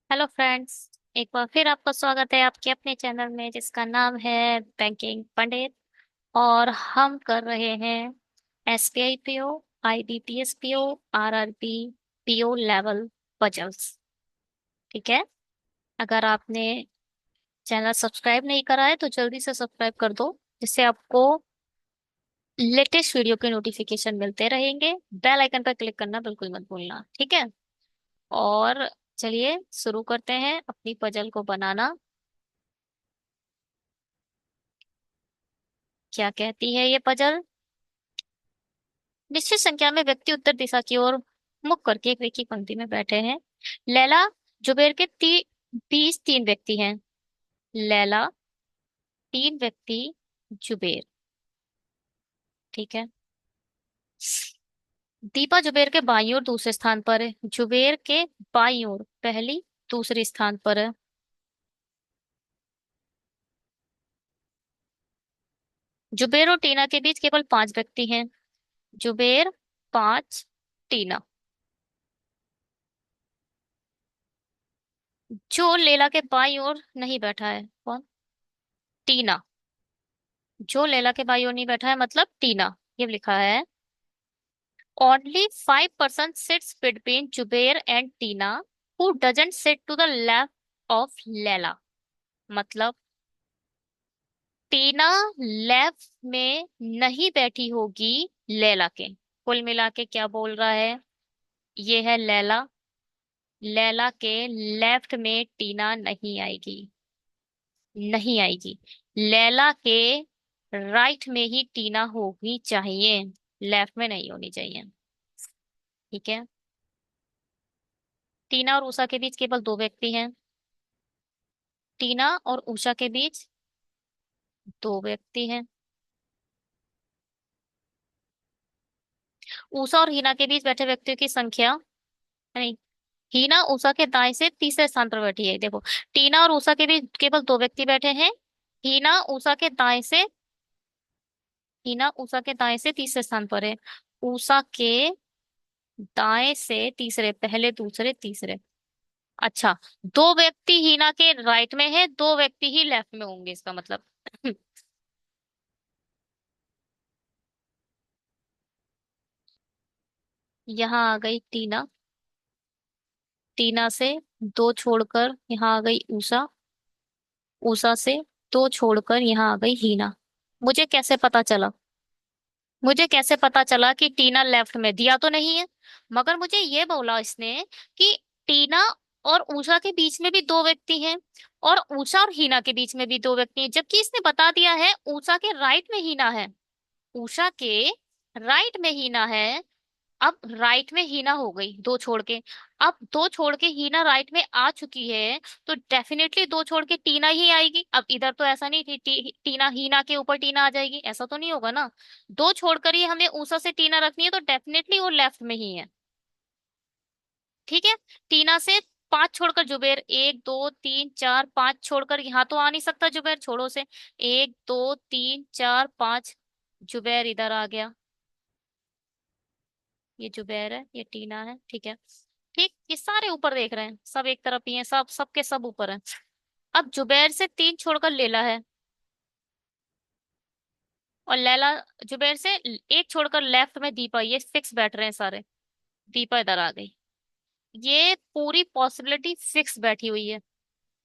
Hello friends. एक बार फिर आपका स्वागत है आपके अपने चैनल में जिसका नाम है बैंकिंग पंडित। और हम कर रहे हैं SBI PO, IBPS PO, RRB PO level puzzles. ठीक है। अगर आपने चैनल सब्सक्राइब नहीं करा है तो जल्दी से सब्सक्राइब कर दो, जिससे आपको लेटेस्ट वीडियो के नोटिफिकेशन मिलते रहेंगे। बेल आइकन पर क्लिक करना बिल्कुल मत भूलना, ठीक है। और चलिए शुरू करते हैं अपनी पजल को बनाना। क्या कहती है ये पजल? निश्चित संख्या में व्यक्ति उत्तर दिशा की ओर मुख करके एक रेखी पंक्ति में बैठे हैं। लैला जुबेर के 3 व्यक्ति हैं। लैला, 3 व्यक्ति, जुबेर। ठीक है। दीपा जुबेर के बाईं ओर दूसरे स्थान पर है। जुबेर के बाईं ओर पहली दूसरे स्थान पर है। जुबेर और टीना के बीच केवल 5 व्यक्ति हैं। जुबेर, 5, टीना। जो लैला के बाईं ओर नहीं बैठा है, कौन? टीना। जो लैला के बाईं ओर नहीं बैठा है मतलब टीना, ये लिखा है। Only 5% sits between Jubair and Tina, who doesn't sit to the left of Leila। मतलब टीना लेफ्ट में नहीं बैठी होगी लैला के। कुल मिला के क्या बोल रहा है? ये है लैला। लैला के लेफ्ट में टीना नहीं आएगी। नहीं आएगी। लैला के राइट में ही टीना होनी चाहिए, लेफ्ट में नहीं होनी चाहिए। ठीक है। टीना और उषा के बीच केवल 2 व्यक्ति हैं। टीना और उषा के बीच 2 व्यक्ति हैं। उषा और हीना के बीच बैठे व्यक्तियों की संख्या, नहीं, हीना उषा के दाएं से तीसरे स्थान पर बैठी है। देखो, टीना और उषा के बीच केवल 2 व्यक्ति बैठे हैं। हीना उषा के दाएं से हीना उषा के दाएं से तीसरे स्थान पर है। उषा के दाएं से तीसरे, पहले दूसरे तीसरे। अच्छा, 2 व्यक्ति हीना के राइट में है, 2 व्यक्ति ही लेफ्ट में होंगे, इसका मतलब। यहाँ आ गई टीना। टीना से 2 छोड़कर यहाँ आ गई उषा। उषा से 2 छोड़कर यहाँ आ गई हीना। मुझे कैसे पता चला? मुझे कैसे पता चला कि टीना लेफ्ट में? दिया तो नहीं है, मगर मुझे ये बोला इसने कि टीना और उषा के बीच में भी 2 व्यक्ति हैं, और उषा और हीना के बीच में भी 2 व्यक्ति हैं, जबकि इसने बता दिया है उषा के राइट में हीना है। उषा के राइट में हीना है। अब राइट में हीना हो गई 2 छोड़ के। अब 2 छोड़ के हीना राइट में आ चुकी है, तो डेफिनेटली 2 छोड़ के टीना ही आएगी। अब इधर तो ऐसा नहीं टीना हीना के ऊपर टीना आ जाएगी, ऐसा तो नहीं होगा ना। 2 छोड़कर ही हमें उषा से टीना रखनी है, तो डेफिनेटली वो लेफ्ट में ही है। ठीक है। टीना से 5 छोड़कर जुबेर, 1, 2, 3, 4, 5 छोड़कर यहाँ तो आ नहीं सकता जुबेर, छोड़ो से। 1, 2, 3, 4, 5। जुबैर इधर आ गया। ये जुबैर है, ये टीना है। ठीक है। ठीक, ये सारे ऊपर देख रहे हैं, सब एक तरफ ही हैं, सब सबके सब ऊपर हैं। अब जुबैर से 3 छोड़कर लैला है, और लैला, जुबैर से 1 छोड़कर लेफ्ट में दीपा, ये फिक्स बैठ रहे हैं सारे। दीपा इधर आ गई। ये पूरी पॉसिबिलिटी फिक्स बैठी हुई है,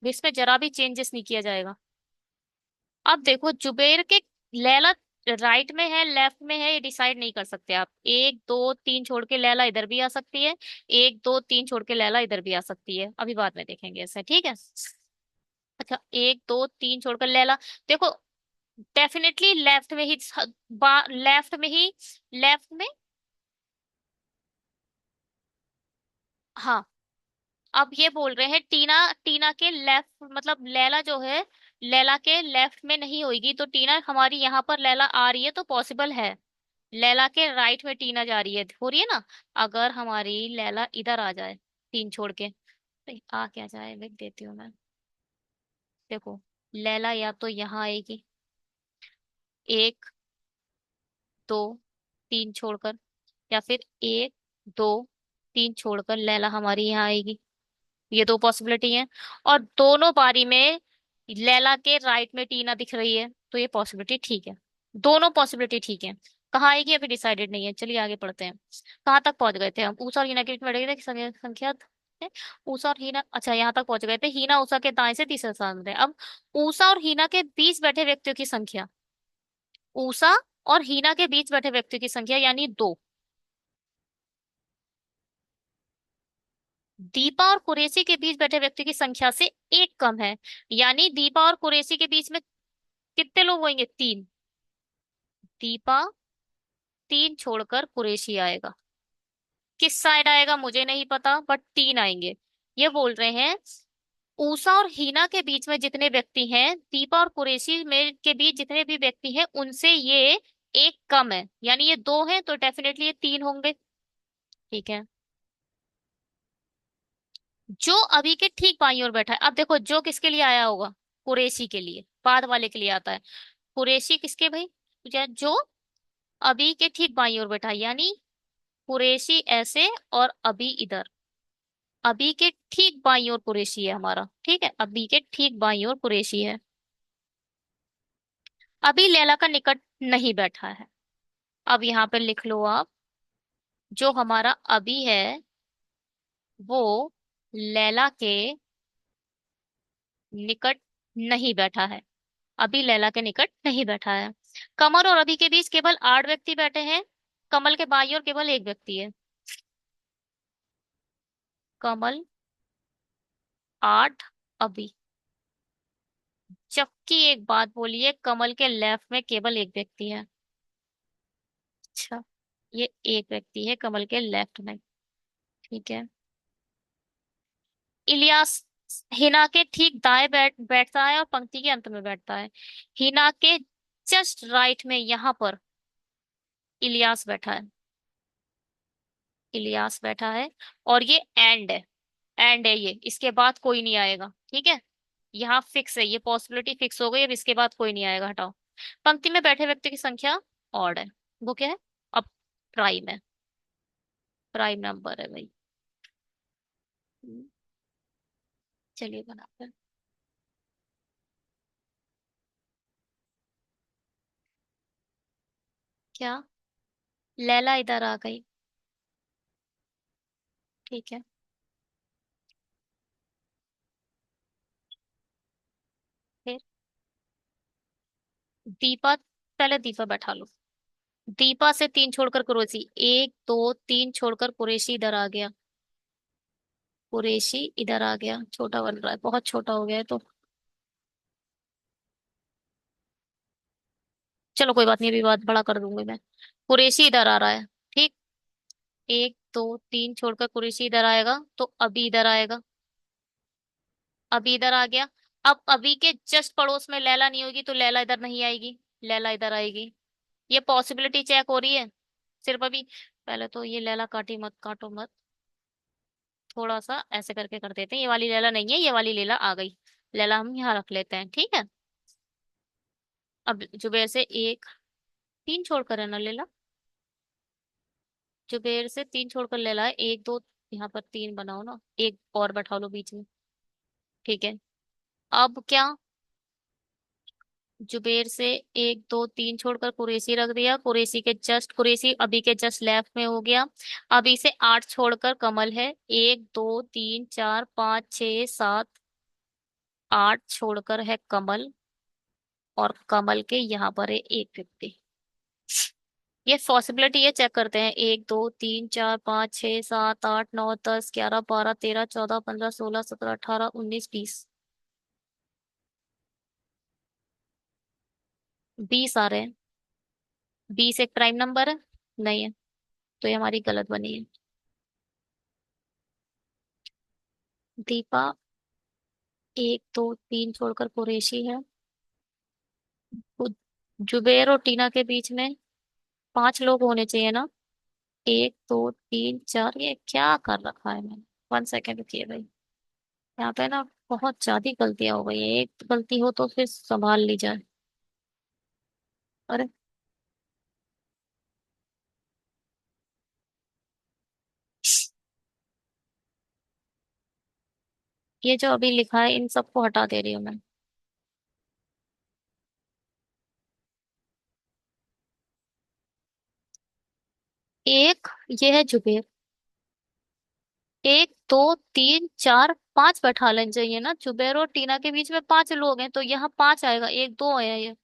इसमें जरा भी चेंजेस नहीं किया जाएगा। अब देखो जुबैर के, लैला राइट में है लेफ्ट में है, ये डिसाइड नहीं कर सकते आप। 1, 2, 3 छोड़ के लैला इधर भी आ सकती है। 1, 2, 3 छोड़ के लैला इधर भी आ सकती है, अभी बाद में देखेंगे ऐसे, ठीक है। अच्छा, 1, 2, 3 छोड़कर लैला, देखो डेफिनेटली लेफ्ट में ही, लेफ्ट में। हाँ। अब ये बोल रहे हैं टीना, टीना के लेफ्ट मतलब लैला जो है, लैला के लेफ्ट में नहीं होगी, तो टीना हमारी यहाँ पर लैला आ रही है तो पॉसिबल है। लैला के राइट में टीना जा रही है, हो रही है ना। अगर हमारी लैला इधर आ जाए 3 छोड़ के, तो आ क्या जाए, लिख देती हूँ मैं। देखो, लैला या तो यहाँ आएगी, 1, 2, 3 छोड़कर, या फिर 1, 2, 3 छोड़कर लैला हमारी यहाँ आएगी। ये दो पॉसिबिलिटी है। और दोनों बारी में लैला के राइट में टीना दिख रही है, तो ये पॉसिबिलिटी ठीक है। दोनों पॉसिबिलिटी ठीक है। कहाँ आएगी अभी डिसाइडेड नहीं है, चलिए आगे पढ़ते हैं। कहाँ तक पहुंच गए थे हम? ऊषा और हीना के बीच में बैठे थे संख्या है। ऊषा और हीना, अच्छा यहाँ तक पहुंच गए थे। हीना ऊषा के दाएं से तीसरे स्थान पे। अब ऊषा और हीना के बीच बैठे व्यक्तियों की संख्या, ऊषा और हीना के बीच बैठे व्यक्तियों की संख्या यानी दो। दीपा और कुरैशी के बीच बैठे व्यक्तियों की संख्या से एक कम है, यानी दीपा और कुरैशी के बीच में कितने लोग होंगे? तीन। दीपा, तीन छोड़कर कुरैशी आएगा। किस साइड आएगा मुझे नहीं पता, बट तीन आएंगे। ये बोल रहे हैं ऊषा और हीना के बीच में जितने व्यक्ति हैं, दीपा और कुरैशी में के बीच जितने भी व्यक्ति हैं, उनसे ये एक कम है, यानी ये दो हैं तो डेफिनेटली ये तीन होंगे। ठीक है। जो अभी के ठीक बाईं ओर बैठा है, अब देखो जो किसके लिए आया होगा? कुरैशी के लिए, बाद वाले के लिए आता है। कुरैशी किसके भाई? जो अभी के ठीक बाईं ओर बैठा है, यानी कुरैशी ऐसे और अभी इधर। अभी के ठीक बाईं ओर कुरैशी है हमारा, ठीक है, अभी के ठीक बाईं ओर कुरैशी है। अभी लैला का निकट नहीं बैठा है। अब यहाँ पे लिख लो आप, जो हमारा अभी है वो लैला के निकट नहीं बैठा है। अभी लैला के निकट नहीं बैठा है। कमल और अभी के बीच केवल 8 व्यक्ति बैठे हैं। कमल के बाईं ओर केवल एक व्यक्ति है। कमल, आठ, अभी। जबकि एक बात बोलिए, कमल के लेफ्ट में केवल एक व्यक्ति है। अच्छा, ये एक व्यक्ति है कमल के लेफ्ट में। ठीक है। इलियास हिना के ठीक दाएं बैठता है और पंक्ति के अंत में बैठता है। हिना के जस्ट राइट में यहाँ पर इलियास बैठा है। इलियास बैठा है। और ये एंड है। एंड है ये, इसके बाद कोई नहीं आएगा, ठीक है। यहाँ फिक्स है, ये पॉसिबिलिटी फिक्स हो गई, अब इसके बाद कोई नहीं आएगा, हटाओ। पंक्ति में बैठे व्यक्ति की संख्या ऑड है। वो क्या है? अब प्राइम है। प्राइम नंबर है भाई। हम्म, चलिए बनाते हैं। क्या? लैला इधर आ गई। ठीक है। फिर दीपा, पहले दीपा बैठा लो। दीपा से तीन छोड़कर कुरैशी, एक दो तीन छोड़कर कुरैशी इधर आ गया। कुरैशी इधर आ गया, छोटा बन रहा है, बहुत छोटा हो गया है तो। चलो कोई बात नहीं, अभी बात बड़ा कर दूंगी मैं। कुरैशी इधर आ रहा है। ठीक। एक दो तीन छोड़कर कुरैशी इधर आएगा, तो अभी इधर आएगा। अभी इधर आ गया। अब अभी के जस्ट पड़ोस में लैला नहीं होगी, तो लैला इधर नहीं आएगी। लैला इधर आएगी। ये पॉसिबिलिटी चेक हो रही है। सिर्फ अभी, पहले तो ये लैला काटी मत, काटो मत। थोड़ा सा ऐसे करके कर देते हैं। ये वाली लैला नहीं है, ये वाली लैला आ गई। लैला हम यहाँ रख लेते हैं, ठीक है। अब जुबेर से एक, तीन छोड़कर है ना लैला? जुबेर से तीन छोड़कर लैला है, एक दो। यहाँ पर तीन बनाओ ना, एक और बैठा लो बीच में। ठीक है। अब क्या? जुबेर से एक दो तीन छोड़कर कुरैशी रख दिया। कुरैशी के जस्ट, कुरैशी अभी के जस्ट लेफ्ट में हो गया। अभी से आठ छोड़कर कमल है, एक दो तीन चार पाँच छह सात। आठ छोड़कर है कमल। और कमल के यहाँ पर है एक व्यक्ति। ये पॉसिबिलिटी है, चेक करते हैं। एक दो तीन चार पाँच छह सात आठ नौ दस ग्यारह बारह तेरह चौदह पंद्रह सोलह सत्रह अठारह उन्नीस बीस। 20 आ रहे हैं। 20 एक प्राइम नंबर है? नहीं है। तो ये हमारी गलत बनी है। दीपा, एक दो तीन छोड़कर कुरैशी है। वो जुबेर और टीना के बीच में 5 लोग होने चाहिए ना। एक दो तीन चार, ये क्या कर रखा है मैंने? 1 सेकेंड रुकिए भाई। यहाँ पे ना बहुत ज्यादा गलतियां हो गई है, एक गलती हो तो फिर संभाल ली जाए। अरे, ये जो अभी लिखा है इन सबको हटा दे रही हूँ मैं। एक, ये है जुबेर। एक दो तीन चार पांच बैठा लेना चाहिए ना, जुबेर और टीना के बीच में पांच लोग हैं तो यहाँ पांच आएगा, एक दो है ये।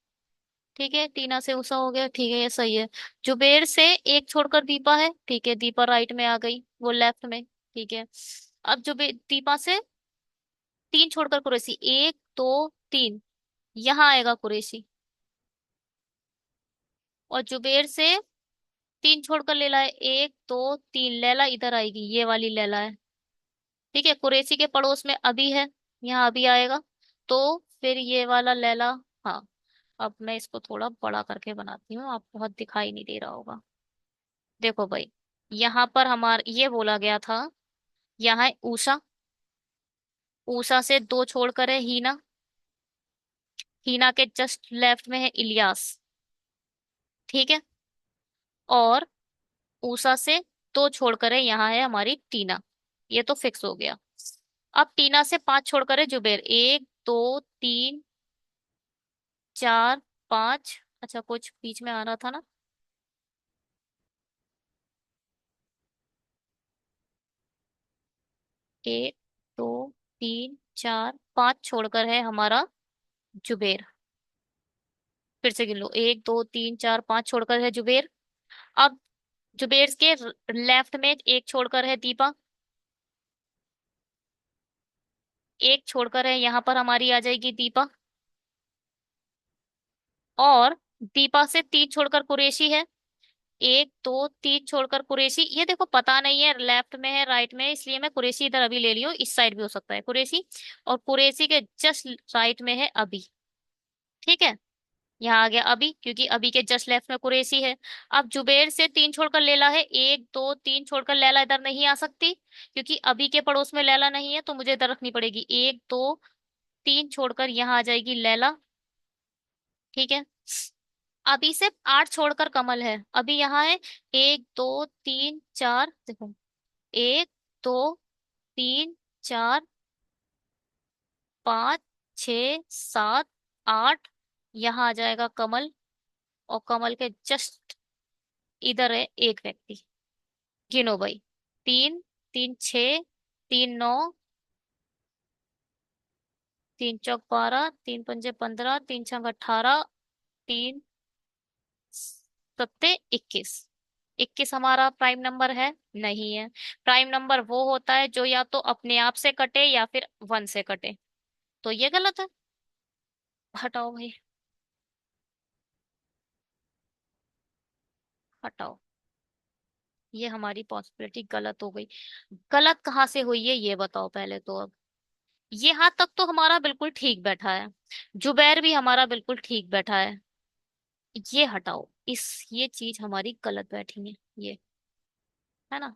ठीक है, टीना से उषा हो गया, ठीक है ये सही है। जुबेर से एक छोड़कर दीपा है, ठीक है दीपा राइट में आ गई, वो लेफ्ट में। ठीक है, अब जुबे दीपा से तीन छोड़कर कुरैशी, एक दो तीन, यहाँ आएगा कुरैशी। और जुबेर से तीन छोड़कर लैला है, एक दो तीन, लैला इधर आएगी, ये वाली लैला है। ठीक है, कुरैशी के पड़ोस में अभी है, यहाँ अभी आएगा। तो फिर ये वाला लैला। हाँ, अब मैं इसको थोड़ा बड़ा करके बनाती हूँ, आप बहुत दिखाई नहीं दे रहा होगा। देखो भाई, यहाँ पर हमारा ये बोला गया था, यहाँ है ऊषा। ऊषा से दो छोड़कर है हीना। हीना के जस्ट लेफ्ट में है इलियास। ठीक है, और ऊषा से दो छोड़कर है, यहाँ है हमारी टीना। ये तो फिक्स हो गया। अब टीना से पांच छोड़कर है जुबेर, एक दो तीन चार पांच। अच्छा, कुछ बीच में आ रहा था ना। एक दो तीन चार पांच छोड़कर है हमारा जुबेर। फिर से गिन लो, एक दो तीन चार पांच छोड़कर है जुबेर। अब जुबेर के लेफ्ट में एक छोड़कर है दीपा। एक छोड़कर है, यहाँ पर हमारी आ जाएगी दीपा। और दीपा से तीन छोड़कर कुरैशी है, एक दो तीन छोड़कर कुरैशी। ये देखो पता नहीं है लेफ्ट में है राइट में है, इसलिए मैं कुरैशी इधर अभी ले ली हूँ, इस साइड भी हो सकता है कुरैशी। और कुरैशी के जस्ट राइट में है अभी। ठीक है, यहाँ आ गया अभी, क्योंकि अभी के जस्ट लेफ्ट में कुरैशी है। अब जुबेर से तीन छोड़कर लैला है, एक दो तीन छोड़कर लैला इधर नहीं आ सकती, क्योंकि अभी के पड़ोस में लैला नहीं है, तो मुझे इधर रखनी पड़ेगी। एक दो तीन छोड़कर यहाँ आ जाएगी लैला। ठीक है, अभी से आठ छोड़कर कमल है, अभी यहाँ है एक दो तीन चार, देखो एक दो तीन चार पाँच छ सात आठ, यहाँ आ जाएगा कमल। और कमल के जस्ट इधर है एक व्यक्ति। गिनो भाई, तीन, तीन छ, तीन नौ, तीन चौक 12, तीन पंजे 15, तीन छंग 18, तीन सत्ते 21। 21 हमारा प्राइम नंबर है? नहीं है। प्राइम नंबर वो होता है जो या तो अपने आप से कटे या फिर वन से कटे, तो ये गलत है। हटाओ भाई, हटाओ। ये हमारी पॉसिबिलिटी गलत हो गई। गलत कहाँ से हुई है ये बताओ पहले तो। अब ये हाथ तक तो हमारा बिल्कुल ठीक बैठा है, जुबैर भी हमारा बिल्कुल ठीक बैठा है। ये हटाओ, ये चीज हमारी गलत बैठी है, ये है ना,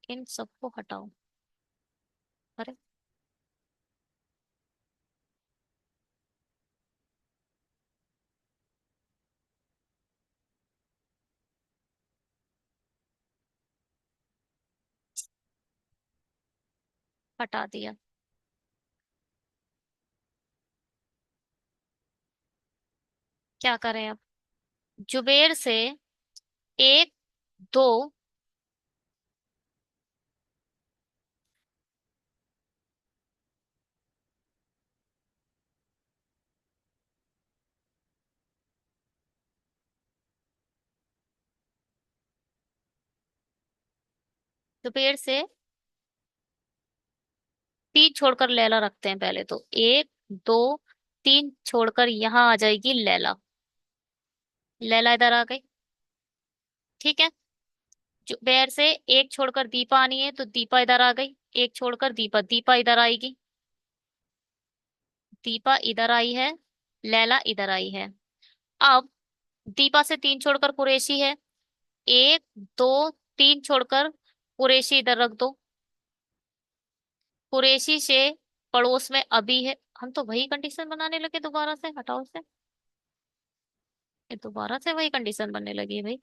इन सबको हटाओ। अरे, हटा दिया। क्या करें अब? जुबेर से एक दो, जुबेर से तीन छोड़कर लैला रखते हैं पहले तो, एक दो तीन छोड़कर यहाँ आ जाएगी लैला। लैला इधर आ गई। ठीक है, जुबेर से एक छोड़कर दीपा आनी है, तो दीपा इधर आ गई। एक छोड़कर दीपा, दीपा इधर आएगी। दीपा इधर आई है, लैला इधर आई है। अब दीपा से तीन छोड़कर कुरैशी है, एक दो तीन छोड़कर कुरैशी इधर रख दो। कुरैशी से पड़ोस में अभी है, हम तो वही कंडीशन बनाने लगे दोबारा से, हटाओ से। ये दोबारा से वही कंडीशन बनने लगी है भाई।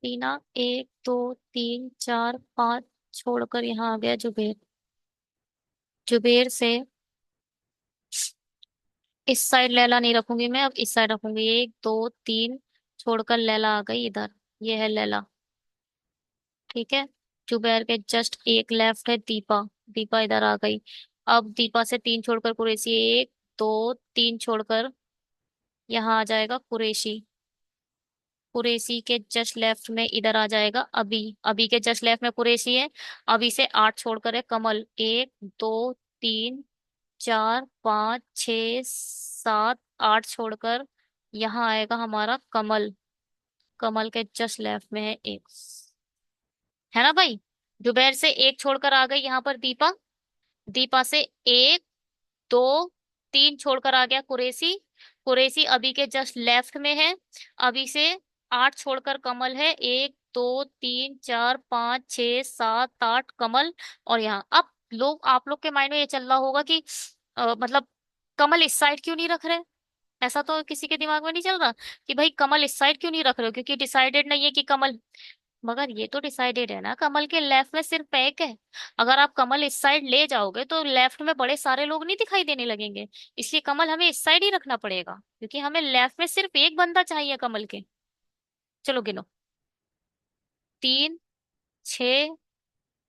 टीना, एक दो तीन चार पाँच छोड़कर यहाँ आ गया जुबेर। जुबेर से इस साइड लैला नहीं रखूंगी मैं, अब इस साइड रखूंगी। एक दो तीन छोड़कर लैला आ गई इधर। ये है लैला। ठीक है। जुबैर के जस्ट एक लेफ्ट है दीपा। दीपा इधर आ गई। अब दीपा से तीन छोड़कर कुरैशी, एक दो तीन छोड़कर यहाँ आ जाएगा कुरैशी। कुरैशी के जस्ट लेफ्ट में इधर आ जाएगा अभी। अभी के जस्ट लेफ्ट में कुरैशी है। अभी से आठ छोड़कर है कमल। एक दो तीन चार पाँच छ सात आठ छोड़कर यहाँ आएगा हमारा कमल। कमल के जस्ट लेफ्ट में है एक। है ना भाई। जुबैर से एक छोड़कर आ गई यहाँ पर दीपा। दीपा से एक दो तीन छोड़कर आ गया कुरैशी। कुरैशी अभी के जस्ट लेफ्ट में है। अभी से आठ छोड़कर कमल है। एक दो तीन चार पाँच छ सात आठ कमल। और यहाँ अब लोग, आप लोग के माइंड में ये चल रहा होगा कि मतलब कमल इस साइड क्यों नहीं रख रहे। ऐसा तो किसी के दिमाग में नहीं चल रहा कि भाई कमल इस साइड क्यों नहीं रख रहे हो, क्योंकि डिसाइडेड नहीं है कि कमल। मगर ये तो डिसाइडेड है ना, कमल के लेफ्ट में सिर्फ एक है। अगर आप कमल इस साइड ले जाओगे तो लेफ्ट में बड़े सारे लोग नहीं दिखाई देने लगेंगे। इसलिए कमल हमें इस साइड ही रखना पड़ेगा, क्योंकि हमें लेफ्ट में सिर्फ एक बंदा चाहिए कमल के। चलो गिनो। तीन, छ,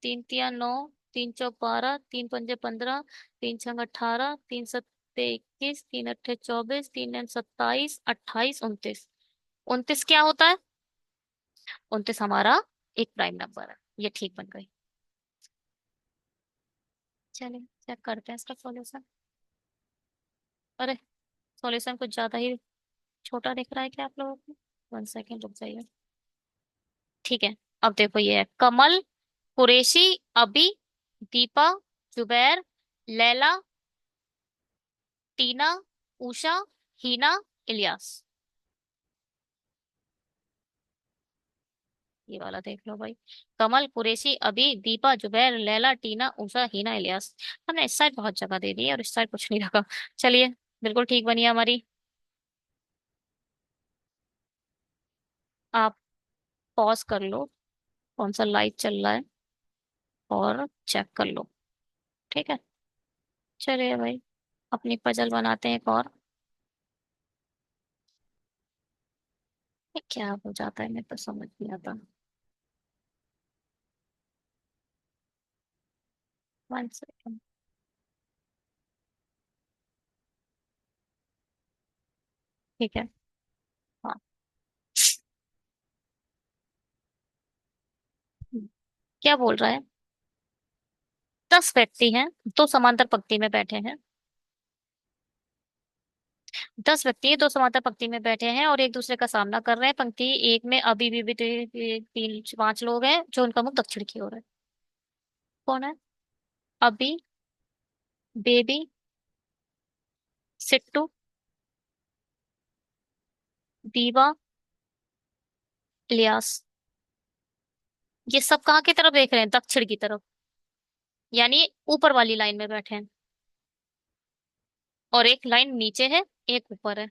तीन तिया नौ, तीन चौक 12, तीन पंजे 15, तीन छंग 18, तीन सत्ते 21, तीन अट्ठे 24, तीन नैन 27, 28, 29। 29 क्या होता है? 29 हमारा एक प्राइम नंबर है। ये ठीक बन गई। चलिए चेक करते हैं इसका सॉल्यूशन। अरे, सॉल्यूशन कुछ ज्यादा ही छोटा दिख रहा है क्या आप लोगों को? 1 सेकेंड रुक जाइए। ठीक है। अब देखो, ये है कमल, कुरैशी, अभी, दीपा, जुबैर, लैला, टीना, उषा, हीना, इलियास। ये वाला देख लो भाई। कमल, कुरैशी, अभी, दीपा, जुबैर, लैला, टीना, उषा, हीना, इलियास। हमने इस साइड बहुत जगह दे दी है और इस साइड कुछ नहीं रखा। चलिए, बिल्कुल ठीक बनी है हमारी। आप पॉज कर लो, कौन सा लाइव चल रहा है, और चेक कर लो। ठीक है। चलिए भाई, अपनी पजल बनाते हैं एक और। ये क्या हो जाता है, मेरे तो समझ नहीं आता। 1 सेकेंड। ठीक है। हाँ। क्या बोल रहा है? 10 व्यक्ति हैं, दो समांतर पंक्ति में बैठे हैं। 10 व्यक्ति हैं, दो समांतर पंक्ति में बैठे हैं और एक दूसरे का सामना कर रहे हैं। पंक्ति एक में अभी भी तीन पांच लोग हैं जो उनका मुख दक्षिण की ओर है। कौन है? अभी, बेबी, सिट्टू, दीवा, इलियास। ये सब कहाँ की तरफ देख रहे हैं? दक्षिण की तरफ। यानी ऊपर वाली लाइन में बैठे हैं। और एक लाइन नीचे है, एक ऊपर है।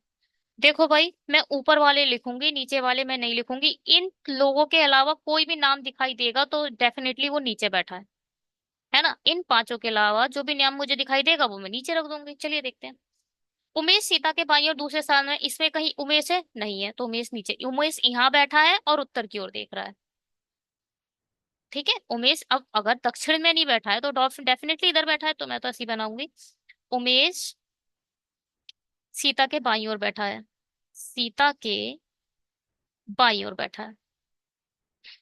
देखो भाई, मैं ऊपर वाले लिखूंगी, नीचे वाले मैं नहीं लिखूंगी। इन लोगों के अलावा कोई भी नाम दिखाई देगा तो डेफिनेटली वो नीचे बैठा है ना। इन पांचों के अलावा जो भी नाम मुझे दिखाई देगा वो मैं नीचे रख दूंगी। चलिए देखते हैं। उमेश सीता के बाईं और दूसरे स्थान में, इसमें कहीं उमेश है? नहीं है, तो उमेश नीचे। उमेश यहाँ बैठा है और उत्तर की ओर देख रहा है। ठीक है। उमेश अब अगर दक्षिण में नहीं बैठा है तो डेफिनेटली इधर बैठा है, तो मैं तो ऐसी बनाऊंगी। उमेश सीता के बाईं ओर बैठा है। सीता के बाईं ओर बैठा है।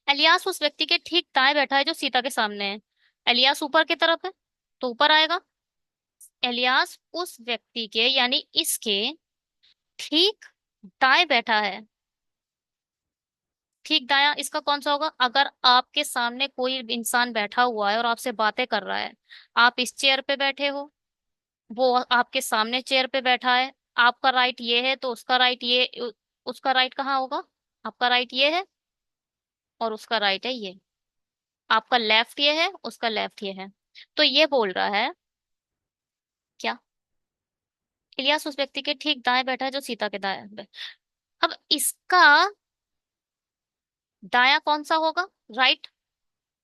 एलियास उस व्यक्ति के ठीक दाएं बैठा है जो सीता के सामने है। एलियास ऊपर की तरफ है, तो ऊपर आएगा। एलियास उस व्यक्ति के, यानी इसके ठीक दाएं बैठा है। ठीक दायां इसका कौन सा होगा? अगर आपके सामने कोई इंसान बैठा हुआ है और आपसे बातें कर रहा है, आप इस चेयर पे बैठे हो, वो आपके सामने चेयर पे बैठा है, आपका राइट ये है तो उसका राइट ये, उसका राइट कहाँ होगा? आपका राइट ये है और उसका राइट है ये। आपका लेफ्ट ये है, उसका लेफ्ट ये है। तो ये बोल रहा है क्या? इलियास उस व्यक्ति के ठीक दाएं बैठा है जो सीता के दाएं अब इसका दाया कौन सा होगा? राइट,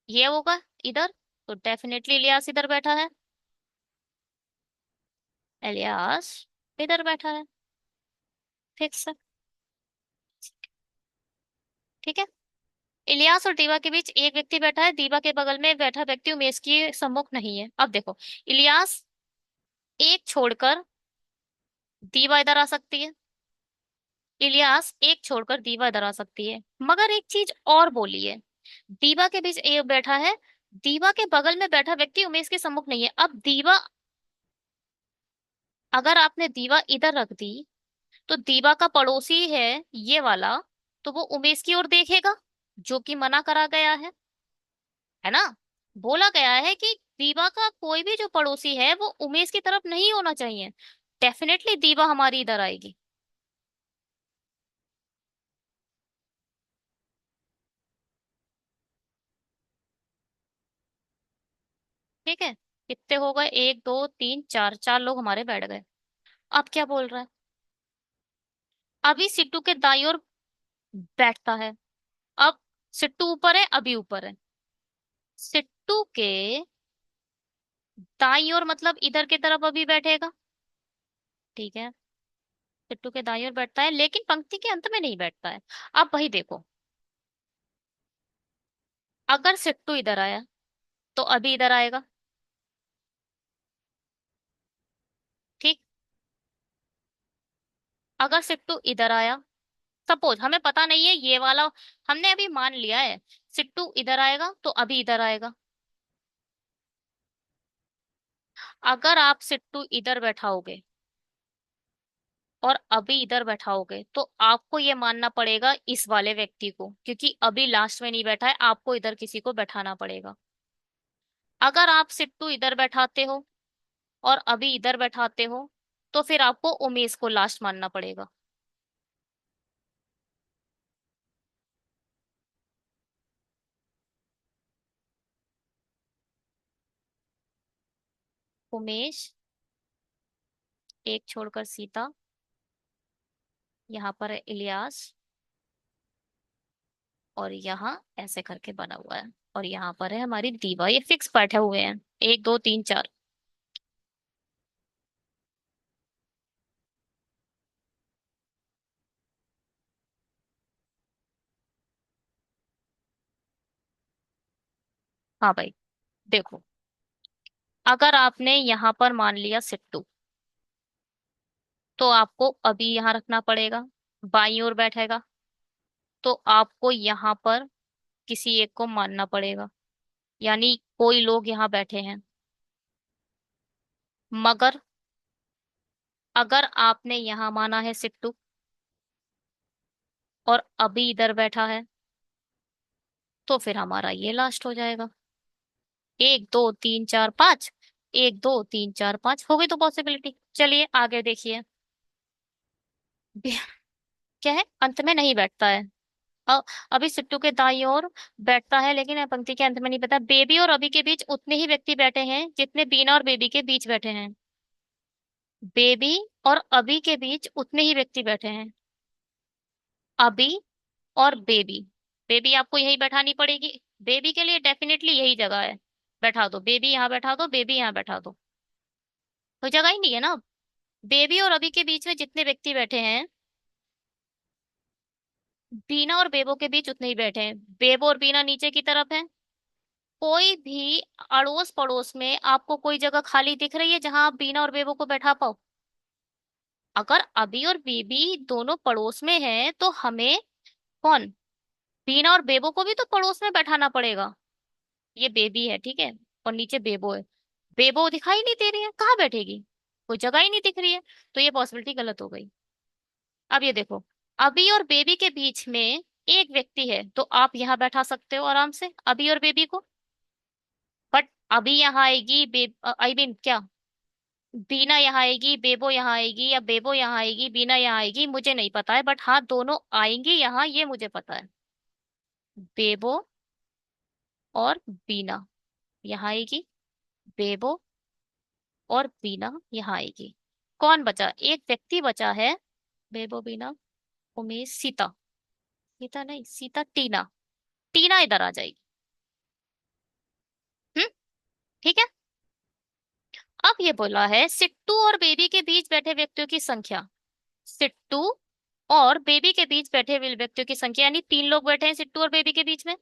ये होगा इधर। तो डेफिनेटली इलियास इधर बैठा है। इलियास इधर बैठा है, फिक्स है। ठीक है। इलियास और दीवा के बीच एक व्यक्ति बैठा है, दीवा के बगल में बैठा व्यक्ति उमेश की सम्मुख नहीं है। अब देखो, इलियास एक छोड़कर दीवा इधर आ सकती है, इलियास एक छोड़कर दीवा इधर आ सकती है, मगर एक चीज और बोली है, दीवा के बीच एक बैठा है, दीवा के बगल में बैठा व्यक्ति उमेश के सम्मुख नहीं है। अब दीवा, अगर आपने दीवा इधर रख दी तो दीवा का पड़ोसी है ये वाला, तो वो उमेश की ओर देखेगा, जो कि मना करा गया है ना। बोला गया है कि दीवा का कोई भी जो पड़ोसी है वो उमेश की तरफ नहीं होना चाहिए। डेफिनेटली दीवा हमारी इधर आएगी। ठीक है। कितने हो गए? एक दो तीन चार, चार लोग हमारे बैठ गए। अब क्या बोल रहा है? अभी सिट्टू के दाई ओर बैठता है। अब सिट्टू ऊपर है, अभी ऊपर है। सिट्टू के दाई ओर मतलब इधर की तरफ अभी बैठेगा। ठीक है। सिट्टू के दाई ओर बैठता है लेकिन पंक्ति के अंत में नहीं बैठता है। अब वही देखो, अगर सिट्टू इधर आया तो अभी इधर आएगा। ठीक। अगर सिट्टू इधर आया, सपोज हमें पता नहीं है ये वाला, हमने अभी मान लिया है सिट्टू इधर आएगा तो अभी इधर आएगा। अगर आप सिट्टू इधर बैठाओगे और अभी इधर बैठाओगे तो आपको ये मानना पड़ेगा इस वाले व्यक्ति को, क्योंकि अभी लास्ट में नहीं बैठा है, आपको इधर किसी को बैठाना पड़ेगा। अगर आप सिट्टू इधर बैठाते हो और अभी इधर बैठाते हो तो फिर आपको उमेश को लास्ट मानना पड़ेगा। उमेश एक छोड़कर सीता, यहाँ पर है इलियास, और यहाँ ऐसे करके बना हुआ है, और यहाँ पर है हमारी दीवा। ये फिक्स बैठे हुए हैं, एक दो तीन चार। हाँ भाई, देखो, अगर आपने यहाँ पर मान लिया सिट्टू, तो आपको अभी यहाँ रखना पड़ेगा, बाईं ओर बैठेगा, तो आपको यहाँ पर किसी एक को मानना पड़ेगा, यानी कोई लोग यहाँ बैठे हैं। मगर अगर आपने यहाँ माना है सिट्टू और अभी इधर बैठा है, तो फिर हमारा ये लास्ट हो जाएगा। एक दो तीन चार पांच, एक दो तीन चार पांच हो गई तो पॉसिबिलिटी। चलिए आगे देखिए। क्या है? अंत में नहीं बैठता है। अ, अभी सिट्टू के दाईं ओर बैठता है, लेकिन यह पंक्ति के अंत में नहीं बैठा। बेबी और अभी के बीच उतने ही व्यक्ति बैठे हैं जितने बीना और बेबी के बीच बैठे हैं। बेबी और अभी के बीच उतने ही व्यक्ति बैठे हैं। अभी और बेबी, बेबी आपको यही बैठानी पड़ेगी। बेबी के लिए डेफिनेटली यही जगह है, बैठा दो बेबी, यहाँ बैठा दो बेबी, यहाँ बैठा दो। कोई जगह ही नहीं है ना। बेबी और अभी के बीच में जितने व्यक्ति बैठे हैं, बीना और बेबो के बीच उतने ही बैठे हैं। बेबो और बीना नीचे की तरफ है। कोई भी अड़ोस पड़ोस में आपको कोई जगह खाली दिख रही है जहां आप बीना और बेबो को बैठा पाओ? अगर अभी और बेबी दोनों पड़ोस में हैं तो हमें कौन, बीना और बेबो को भी तो पड़ोस में बैठाना पड़ेगा। ये बेबी है, ठीक है, और नीचे बेबो है। बेबो दिखाई नहीं दे रही है, कहाँ बैठेगी? कोई जगह ही नहीं दिख रही है, तो ये पॉसिबिलिटी गलत हो गई। अब ये देखो, अभी और बेबी के बीच में एक व्यक्ति है, तो आप यहाँ बैठा सकते हो आराम से अभी और बेबी को। बट अभी यहाँ आएगी आई मीन क्या, बीना यहाँ आएगी, बेबो यहाँ आएगी, या बेबो यहाँ आएगी बीना यहाँ आएगी, मुझे नहीं पता है, बट हाँ दोनों आएंगी यहाँ, ये मुझे पता है। बेबो और बीना यहाँ आएगी, बेबो और बीना यहाँ आएगी। कौन बचा? एक व्यक्ति बचा है। बेबो बीना उमेश सीता, सीता नहीं, सीता टीना। टीना इधर आ जाएगी। हम्म। ठीक है। अब ये बोला है सिट्टू और बेबी के बीच बैठे व्यक्तियों की संख्या। सिट्टू और बेबी के बीच बैठे हुए व्यक्तियों की संख्या, यानी तीन लोग बैठे हैं सिट्टू और बेबी के बीच में।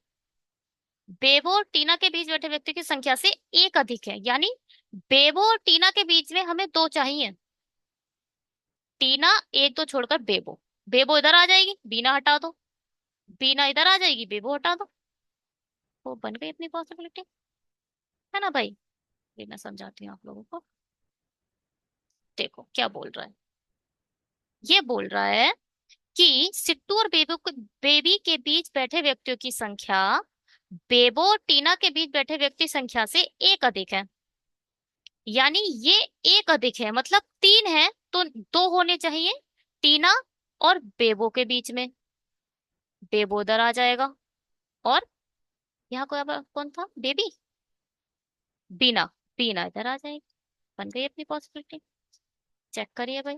बेबो और टीना के बीच बैठे व्यक्तियों की संख्या से एक अधिक है, यानी बेबो और टीना के बीच में हमें दो चाहिए। टीना एक दो छोड़कर बेबो। बेबो इधर आ जाएगी, बीना हटा दो। बीना इधर आ जाएगी, बेबो हटा दो। वो बन गई अपनी पॉसिबिलिटी। है ना भाई। ये मैं समझाती हूँ आप लोगों को। देखो क्या बोल रहा है। ये बोल रहा है कि सिट्टू और बेबी के बीच बैठे व्यक्तियों की संख्या बेबो और टीना के बीच बैठे व्यक्ति संख्या से एक अधिक है। यानी ये एक अधिक है, मतलब तीन है तो दो होने चाहिए टीना और बेबो के बीच में। बेबो उधर आ जाएगा। और यहाँ कोई अब कौन था, बेबी। बीना। बीना इधर आ जाएगी। बन गई अपनी पॉसिबिलिटी। चेक करिए भाई।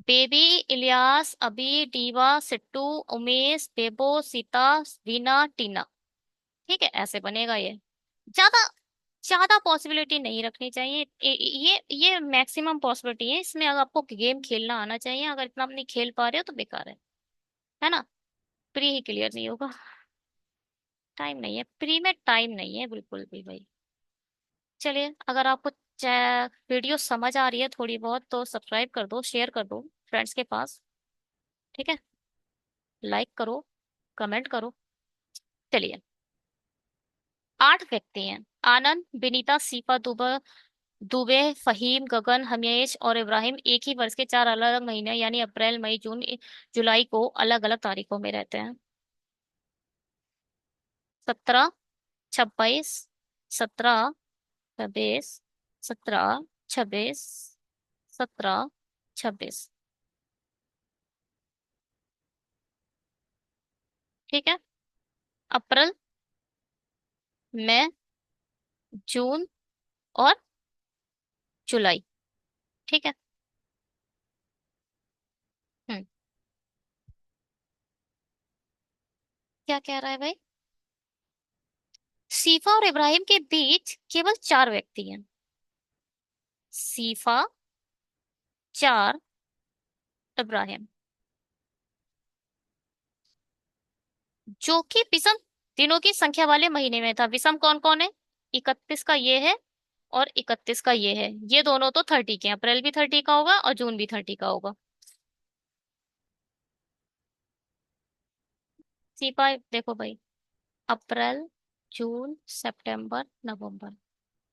बेबी, इलियास, अभी, डीवा, सिट्टू, उमेश, बेबो, सीता, वीना, टीना। ठीक है, ऐसे बनेगा ये। ज्यादा ज्यादा पॉसिबिलिटी नहीं रखनी चाहिए। ये मैक्सिमम पॉसिबिलिटी है इसमें। अगर आपको गेम खेलना आना चाहिए, अगर इतना आप नहीं खेल पा रहे हो तो बेकार है ना। प्री ही क्लियर नहीं होगा। टाइम नहीं है प्री में, टाइम नहीं है बिल्कुल भी भाई। चलिए, अगर आपको वीडियो समझ आ रही है थोड़ी बहुत तो सब्सक्राइब कर दो, शेयर कर दो फ्रेंड्स के पास। ठीक है। लाइक करो, कमेंट करो। चलिए। आठ व्यक्ति हैं। आनंद, विनीता, सीफा, दुबे दुबे, फहीम, गगन, हमेश और इब्राहिम एक ही वर्ष के चार अलग अलग महीने यानी अप्रैल, मई, जून, जुलाई को अलग अलग तारीखों में रहते हैं। 17, 26, 17, 26, 17, 26, 17, 26। ठीक है। अप्रैल, मई, जून और जुलाई। ठीक है। हम्म। क्या कह रहा है भाई। सीफा और इब्राहिम के बीच केवल चार व्यक्ति हैं। सीफा, चार, इब्राहिम। जो कि विषम दिनों की संख्या वाले महीने में था। विषम कौन कौन है। 31 का ये है और 31 का ये है। ये दोनों तो 30 के हैं। अप्रैल भी 30 का होगा और जून भी 30 का होगा। सीपा देखो भाई। अप्रैल, जून, सितंबर, नवंबर,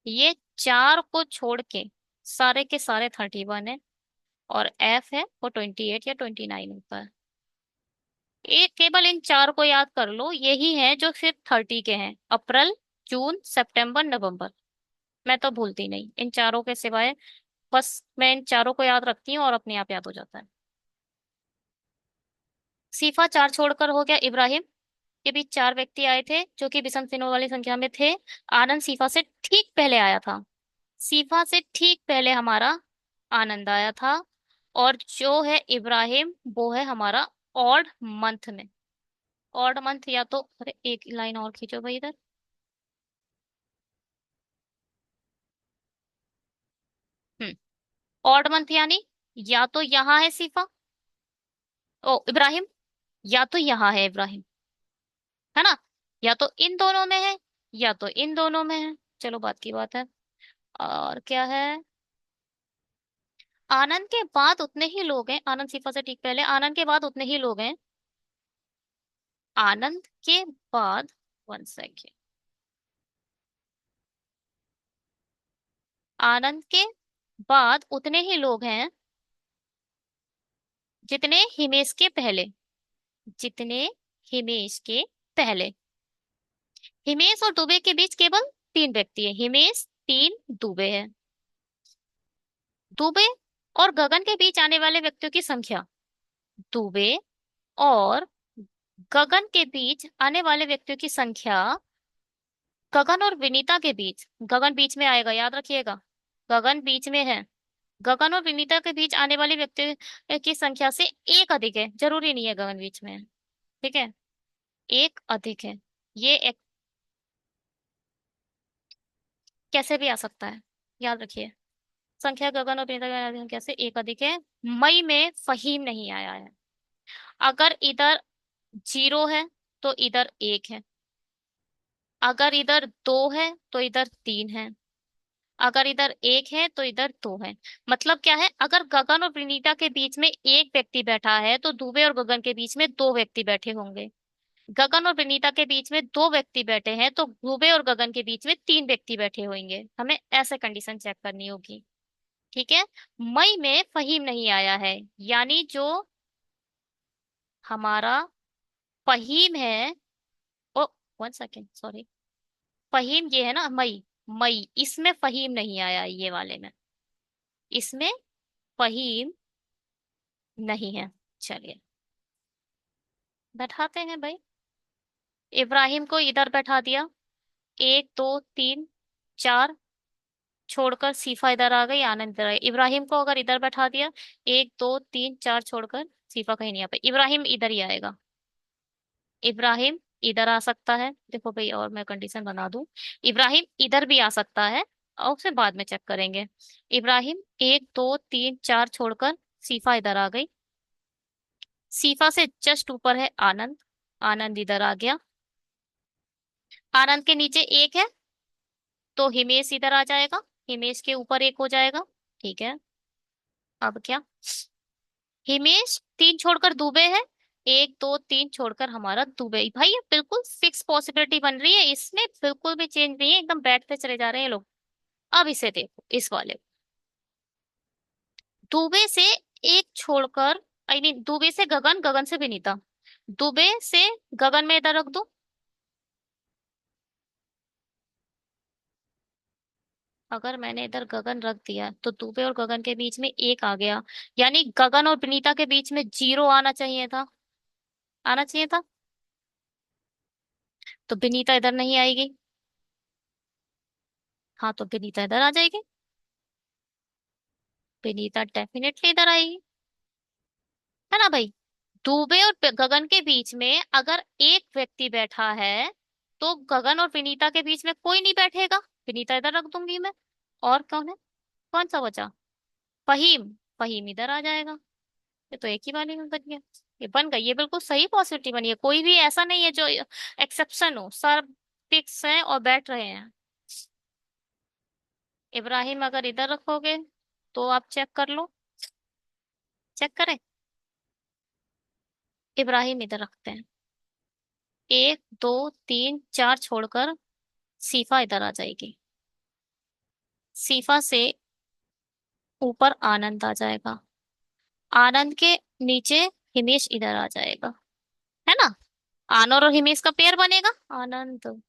ये चार को छोड़ के सारे के सारे 31 है। और एफ है वो 28 या 29 होता है। एक केवल इन चार को याद कर लो, यही है जो सिर्फ 30 के हैं। अप्रैल, जून, सितंबर, नवंबर। मैं तो भूलती नहीं इन चारों के सिवाय। बस मैं इन चारों को याद रखती हूँ और अपने आप याद हो जाता है। सीफा चार छोड़कर हो गया इब्राहिम। के बीच चार व्यक्ति आए थे जो कि विषम चिन्हों वाली संख्या में थे। आनंद सीफा से ठीक पहले आया था। सीफा से ठीक पहले हमारा आनंद आया था। और जो है इब्राहिम वो है हमारा ऑड मंथ में। ऑड मंथ या तो, अरे एक लाइन और खींचो भाई इधर। हम्म। ऑड मंथ यानी या तो यहाँ है सीफा, ओ इब्राहिम, या तो यहाँ है इब्राहिम। है ना। या तो इन दोनों में है या तो इन दोनों में है। चलो बात की बात है। और क्या है। आनंद के बाद उतने ही लोग हैं। आनंद सीफा से ठीक पहले, आनंद के बाद उतने ही लोग हैं। आनंद के बाद, वन सेकेंड, आनंद के बाद उतने ही लोग हैं जितने हिमेश के पहले। जितने हिमेश के पहले। हिमेश और दुबे के बीच केवल तीन व्यक्ति है। हिमेश तीन, दुबे है। दुबे और गगन के बीच आने वाले व्यक्तियों की संख्या। दुबे और गगन के बीच आने वाले व्यक्तियों की संख्या। गगन और विनीता के बीच, गगन बीच में आएगा याद रखिएगा। गगन बीच में है। गगन और विनीता के बीच आने वाले व्यक्तियों की संख्या से एक अधिक है। जरूरी नहीं है गगन बीच में है। ठीक है। एक अधिक है। ये कैसे भी आ सकता है, याद रखिए। संख्या गगन और बेदा का संख्या से एक अधिक है। मई में फहीम नहीं आया है। अगर इधर जीरो है तो इधर एक है। अगर इधर दो है तो इधर तीन है। अगर इधर एक है तो इधर दो है। मतलब क्या है, अगर गगन और विनीता के बीच में एक व्यक्ति बैठा है तो दुबे और गगन के बीच में दो व्यक्ति बैठे होंगे। गगन और विनीता के बीच में दो व्यक्ति बैठे हैं तो दुबे और गगन के बीच में तीन व्यक्ति बैठे होंगे। हमें ऐसे कंडीशन चेक करनी होगी। ठीक है। मई में फहीम नहीं आया है, यानी जो हमारा फहीम है। ओ, 1 सेकेंड, सॉरी। फहीम ये है ना, मई। मई, इसमें फहीम नहीं आया, ये वाले में। इसमें फहीम नहीं है। चलिए, बैठाते हैं भाई। इब्राहिम को इधर बैठा दिया। एक दो तीन चार छोड़कर सीफा इधर आ गई, आनंद इधर आ गई। इब्राहिम को अगर इधर बैठा दिया, एक दो तीन चार छोड़कर सीफा कहीं नहीं आ पाई, इब्राहिम इधर ही आएगा। इब्राहिम इधर आ सकता है, देखो भाई, और मैं कंडीशन बना दूं। इब्राहिम इधर भी आ सकता है, और उसे बाद में चेक करेंगे। इब्राहिम एक दो तीन चार छोड़कर सीफा इधर आ गई। सीफा से जस्ट ऊपर है आनंद। आनंद इधर आ गया। आनंद के नीचे एक है तो हिमेश इधर आ जाएगा। हिमेश के ऊपर एक हो जाएगा। ठीक है। अब क्या, हिमेश तीन छोड़कर दुबे है। एक दो तीन छोड़कर हमारा दुबे। भाई ये बिल्कुल फिक्स पॉसिबिलिटी बन रही है, इसमें बिल्कुल भी चेंज नहीं है, एकदम बैठते चले जा रहे हैं लोग। अब इसे देखो, इस वाले दुबे से एक छोड़कर, आई मीन दुबे से गगन, गगन से विनीता। दुबे से गगन में इधर रख दो। अगर मैंने इधर गगन रख दिया तो दुबे और गगन के बीच में एक आ गया, यानी गगन और विनीता के बीच में जीरो आना चाहिए था। आना चाहिए था। तो विनीता इधर नहीं आएगी। हाँ, तो विनीता इधर आ जाएगी। विनीता डेफिनेटली इधर आएगी, है ना भाई। दुबे और गगन के बीच में अगर एक व्यक्ति बैठा है तो गगन और विनीता के बीच में कोई नहीं बैठेगा। विनीता इधर रख दूंगी मैं। और कौन है, कौन सा बचा? फहीम। फहीम इधर आ जाएगा। ये तो एक ही वाले में बन गया। ये बन गई, ये बिल्कुल सही पॉसिबिलिटी बनी है, कोई भी ऐसा नहीं है जो एक्सेप्शन हो, सब फिक्स है और बैठ रहे हैं। इब्राहिम अगर इधर रखोगे तो आप चेक कर लो। चेक करें। इब्राहिम इधर रखते हैं। एक दो तीन चार छोड़कर सीफा इधर आ जाएगी। सीफा से ऊपर आनंद आ जाएगा। आनंद के नीचे हिमेश इधर आ जाएगा, है ना। आनंद और हिमेश का पेयर बनेगा, आनंद।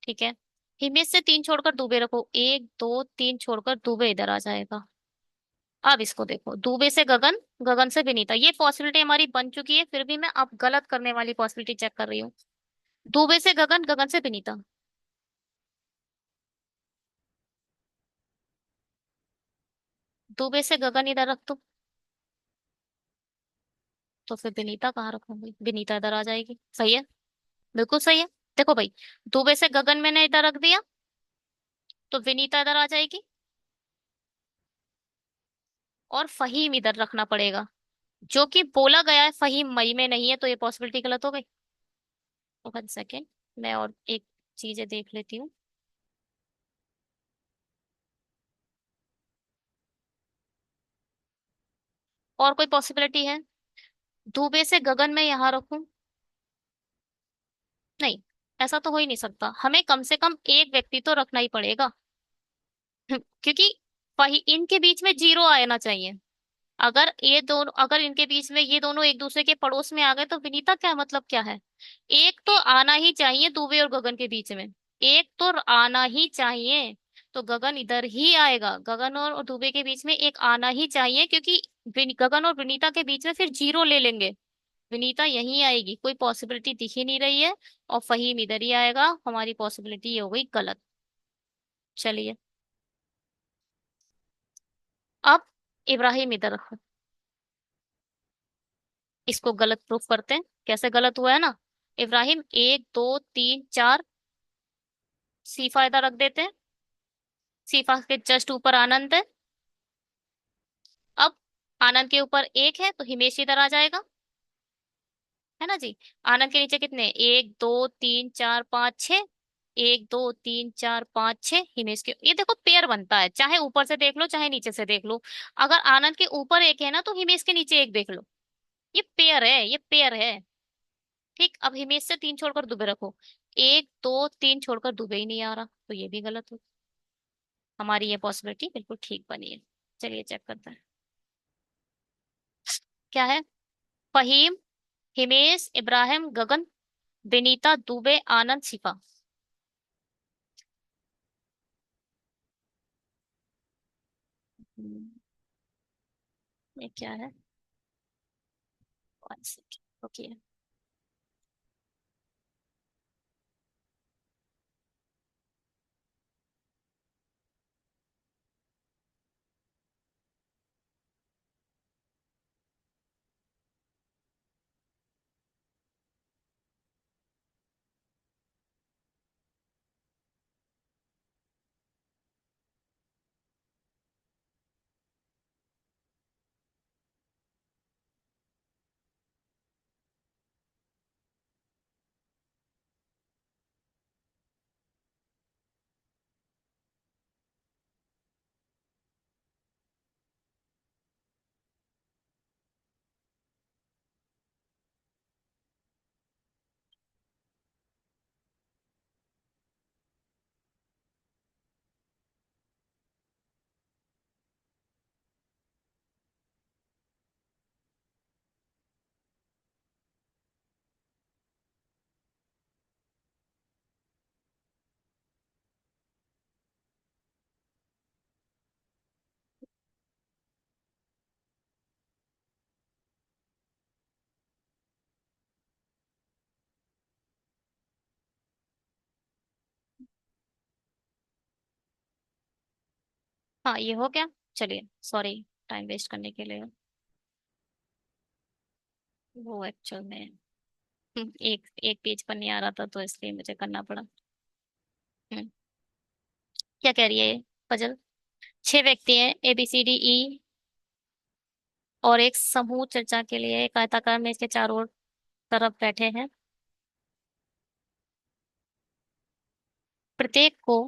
ठीक है। हिमेश से तीन छोड़कर दुबे रखो, एक दो तीन छोड़कर दुबे इधर आ जाएगा। अब इसको देखो, दुबे से गगन, गगन से विनीता, ये पॉसिबिलिटी हमारी बन चुकी है, फिर भी मैं अब गलत करने वाली पॉसिबिलिटी चेक कर रही हूँ। दुबे से गगन, गगन से विनीता। दुबे से गगन इधर रख दो। तो फिर विनीता कहाँ रखूंगी, विनीता इधर आ जाएगी, सही है। बिल्कुल सही है। देखो भाई, दुबे से गगन मैंने इधर रख दिया तो विनीता इधर आ जाएगी। और फहीम इधर रखना पड़ेगा, जो कि बोला गया है फहीम मई में नहीं है, तो ये पॉसिबिलिटी गलत हो गई। 1 सेकेंड, मैं और एक चीजें देख लेती हूँ। और कोई पॉसिबिलिटी है? दुबे से गगन में यहाँ रखूं? नहीं, ऐसा तो हो ही नहीं सकता, हमें कम से कम एक व्यक्ति तो रखना ही पड़ेगा। क्योंकि इनके बीच में जीरो आना चाहिए। अगर ये दोनों, अगर इनके बीच में ये दोनों एक दूसरे के पड़ोस में आ गए तो विनीता क्या मतलब क्या है। एक तो आना ही चाहिए दुबे और गगन के बीच में। एक तो आना ही चाहिए। तो गगन इधर ही आएगा, गगन और दुबे के बीच में एक आना ही चाहिए, क्योंकि गगन और विनीता के बीच में फिर जीरो ले लेंगे। विनीता यहीं आएगी, कोई पॉसिबिलिटी दिख ही नहीं रही है। और फहीम इधर ही आएगा, हमारी पॉसिबिलिटी ये हो गई गलत। चलिए, अब इब्राहिम इधर रखो। इसको गलत प्रूफ करते हैं, कैसे गलत हुआ है ना। इब्राहिम, एक दो तीन चार, सीफा इधर रख देते हैं। सीफा के जस्ट ऊपर आनंद है। अब आनंद के ऊपर एक है तो हिमेश इधर आ जाएगा, है ना जी। आनंद के नीचे कितने, एक दो तीन चार पाँच छः, एक दो तीन चार पाँच छः, हिमेश के, ये देखो पेयर बनता है, चाहे ऊपर से देख लो चाहे नीचे से देख लो। अगर आनंद के ऊपर एक है ना तो हिमेश के नीचे एक देख लो। ये पेयर है, ये पेयर है। ठीक, अब हिमेश से तीन छोड़कर दुबे रखो। एक दो तीन छोड़कर दुबे ही नहीं आ रहा, तो ये भी गलत हो। हमारी ये पॉसिबिलिटी बिल्कुल ठीक बनी है। चलिए चेक करते हैं क्या है। फहीम, हिमेश, इब्राहिम, गगन, विनीता, दुबे, आनंद, शिफा। हम्म, ये क्या है। One second, okay. हाँ ये हो गया। चलिए सॉरी टाइम वेस्ट करने के लिए। वो एक्चुअल में एक एक पेज पर नहीं आ रहा था तो इसलिए मुझे करना पड़ा। हम्म, क्या कह रही है ये पजल। छह व्यक्ति हैं, A B C D E, और एक समूह चर्चा के लिए एक आयताकार मेज के चारों तरफ बैठे हैं। प्रत्येक को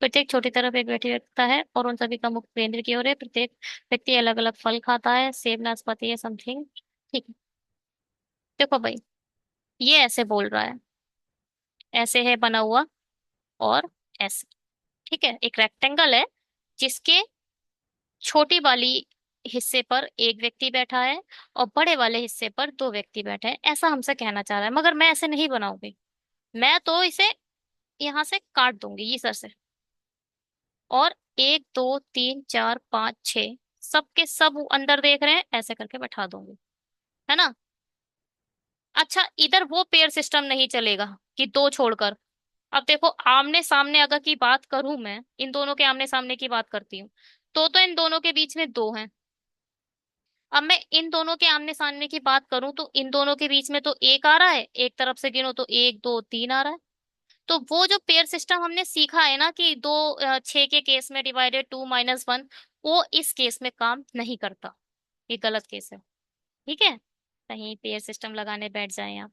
प्रत्येक छोटी तरफ एक बैठी रखता है और उन सभी का मुख केंद्र की ओर है। प्रत्येक व्यक्ति अलग अलग फल खाता है, सेब, नाशपाती या समथिंग। ठीक है। देखो भाई, ये ऐसे बोल रहा है, ऐसे है बना हुआ, और ऐसे। ठीक है, एक रेक्टेंगल है जिसके छोटी वाली हिस्से पर एक व्यक्ति बैठा है और बड़े वाले हिस्से पर दो व्यक्ति बैठे हैं, ऐसा हमसे कहना चाह रहा है, मगर मैं ऐसे नहीं बनाऊंगी। मैं तो इसे यहाँ से काट दूंगी ये सर से, और एक दो तीन चार पाँच छः, सबके सब वो अंदर देख रहे हैं, ऐसे करके बैठा दूंगी, है ना। अच्छा, इधर वो पेयर सिस्टम नहीं चलेगा कि दो छोड़कर। अब देखो, आमने सामने अगर की बात करूं, मैं इन दोनों के आमने सामने की बात करती हूँ, तो इन दोनों के बीच में दो हैं। अब मैं इन दोनों के आमने सामने की बात करूं तो इन दोनों के बीच में तो एक आ रहा है, एक तरफ से गिनो तो एक दो तीन आ रहा है। तो वो जो पेयर सिस्टम हमने सीखा है ना कि दो छह के केस में डिवाइडेड टू माइनस वन, वो इस केस में काम नहीं करता। ये गलत केस है। ठीक है, कहीं पेयर सिस्टम लगाने बैठ जाए आप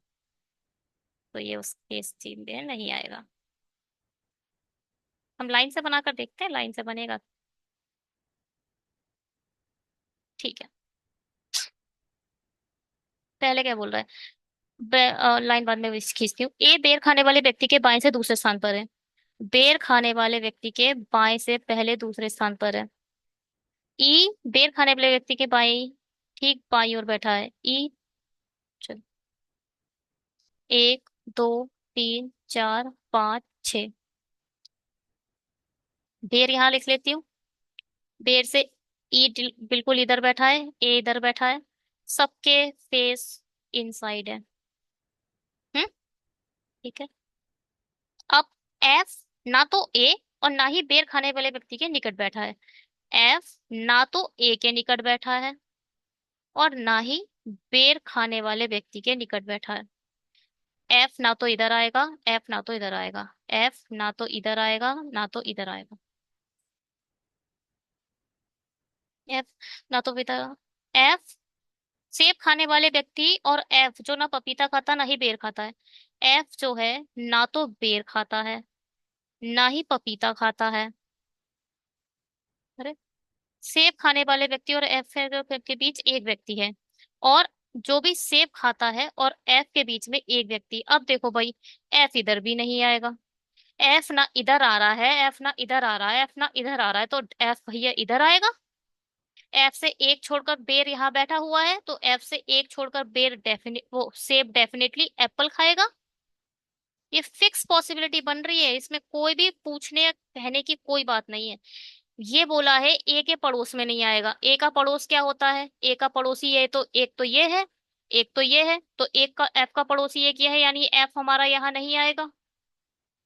तो ये उस केस चीज में नहीं आएगा। हम लाइन से बनाकर देखते हैं, लाइन से बनेगा। ठीक है, पहले क्या बोल रहा है। लाइन बाद में खींचती हूँ। ए बेर खाने वाले व्यक्ति के बाएं से दूसरे स्थान पर है। बेर खाने वाले व्यक्ति के बाएं से पहले दूसरे स्थान पर है। ई बेर खाने वाले व्यक्ति के बाएं, ठीक बाईं ओर बैठा है ई। चल, एक दो तीन चार पाँच छ, बेर यहाँ लिख लेती हूँ। बेर से ई बिल्कुल इधर बैठा है, ए इधर बैठा है, सबके फेस इनसाइड है। हम्म, ठीक है। अब एफ ना तो ए और ना ही बेर खाने वाले व्यक्ति के निकट बैठा है। एफ ना तो ए के निकट बैठा है और ना ही बेर खाने वाले व्यक्ति के निकट बैठा है। एफ ना तो इधर आएगा, एफ ना तो इधर आएगा, एफ ना तो इधर आएगा, ना तो इधर आएगा, एफ ना तो इधर। एफ सेब खाने वाले व्यक्ति, और एफ जो ना पपीता खाता ना ही बेर खाता है। एफ जो है ना तो बेर खाता है, ना ही पपीता खाता है। अरे, सेब खाने वाले व्यक्ति और एफ के बीच एक व्यक्ति है, और जो भी सेब खाता है और एफ के बीच में एक व्यक्ति। अब देखो भाई, एफ इधर भी नहीं आएगा, एफ ना इधर आ रहा है, एफ ना इधर आ रहा है, एफ ना इधर आ रहा है, तो एफ भैया इधर आएगा। एफ से एक छोड़कर बेर यहाँ बैठा हुआ है, तो एफ से एक छोड़कर बेर डेफिनेट वो सेब डेफिनेटली एप्पल खाएगा। ये फिक्स पॉसिबिलिटी बन रही है, इसमें कोई भी पूछने या कहने की कोई बात नहीं है। ये बोला है ए के पड़ोस में नहीं आएगा। ए का पड़ोस क्या होता है? ए का पड़ोसी ये तो एक तो ये है, एक तो ये है, तो एक का एफ का पड़ोसी एक ये है, यानी एफ हमारा यहाँ नहीं आएगा।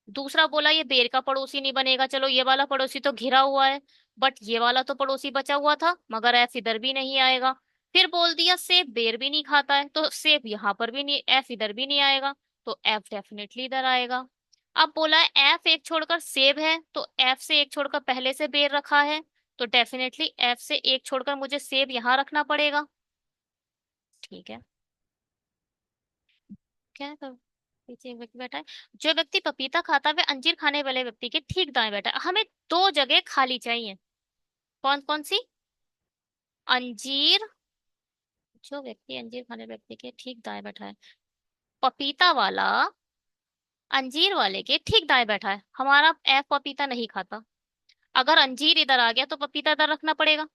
दूसरा बोला ये बेर का पड़ोसी नहीं बनेगा, चलो ये वाला पड़ोसी तो घिरा हुआ है, बट ये वाला तो पड़ोसी बचा हुआ था, मगर एफ इधर भी नहीं आएगा। फिर बोल दिया सेब बेर भी नहीं खाता है, तो सेब यहाँ पर भी नहीं, एफ इधर भी नहीं आएगा, तो एफ डेफिनेटली इधर आएगा। अब बोला है एफ एक छोड़कर सेब है, तो एफ से एक छोड़कर पहले से बेर रखा है, तो डेफिनेटली एफ से एक छोड़कर मुझे सेब यहाँ रखना पड़ेगा। ठीक है, क्या है? पीछे एक व्यक्ति बैठा है, जो व्यक्ति पपीता खाता है वह अंजीर खाने वाले व्यक्ति के ठीक दाएं बैठा है। हमें दो जगह खाली चाहिए। कौन कौन सी? अंजीर, जो व्यक्ति अंजीर खाने वाले व्यक्ति के ठीक दाएं बैठा है, पपीता वाला अंजीर वाले के ठीक दाएं बैठा है। हमारा एफ पपीता नहीं खाता, अगर अंजीर इधर आ गया तो पपीता इधर रखना पड़ेगा।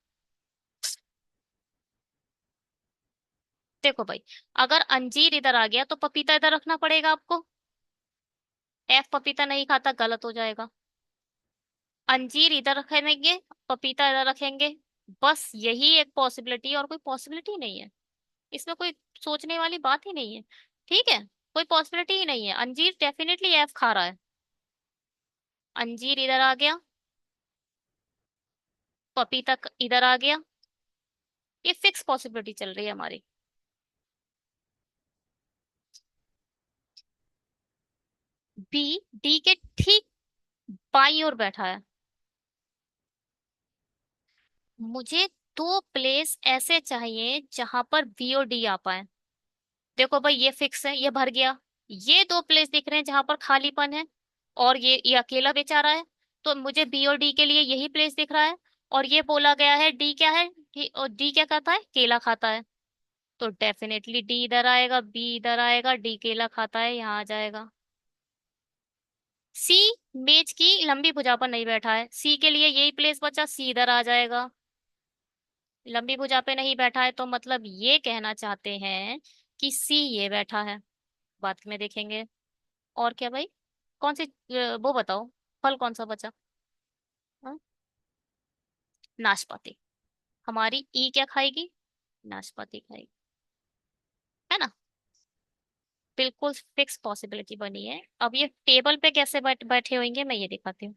देखो भाई, अगर अंजीर इधर आ गया तो पपीता इधर रखना पड़ेगा आपको। एफ पपीता नहीं खाता, गलत हो जाएगा। अंजीर इधर रखेंगे, पपीता इधर रखेंगे, बस यही एक पॉसिबिलिटी, और कोई पॉसिबिलिटी नहीं है। इसमें कोई सोचने वाली बात ही नहीं है। ठीक है, कोई पॉसिबिलिटी ही नहीं है, अंजीर डेफिनेटली एफ खा रहा है। अंजीर इधर आ गया, पपीता इधर आ गया, ये फिक्स पॉसिबिलिटी चल रही है हमारी। बी डी के ठीक बाई ओर बैठा है। मुझे दो प्लेस ऐसे चाहिए जहां पर बी और डी आ पाए। देखो भाई, ये फिक्स है, ये भर गया। ये दो प्लेस दिख रहे हैं जहां पर खालीपन है, और ये अकेला बेचारा है, तो मुझे बी और डी के लिए यही प्लेस दिख रहा है। और ये बोला गया है डी क्या है, और डी क्या खाता है? केला खाता है, तो डेफिनेटली डी इधर आएगा, बी इधर आएगा, डी केला खाता है यहाँ आ जाएगा। सी मेज की लंबी भुजा पर नहीं बैठा है, सी के लिए यही प्लेस बचा, सी इधर आ जाएगा। लंबी भुजा पे नहीं बैठा है, तो मतलब ये कहना चाहते हैं कि सी ये बैठा है। बाद में देखेंगे। और क्या भाई? कौन सी वो बताओ, फल कौन सा बचा? हाँ? नाशपाती। हमारी ई क्या खाएगी? नाशपाती खाएगी, है ना? बिल्कुल फिक्स पॉसिबिलिटी बनी है। अब ये टेबल पे कैसे बैठे होंगे मैं ये दिखाती हूँ।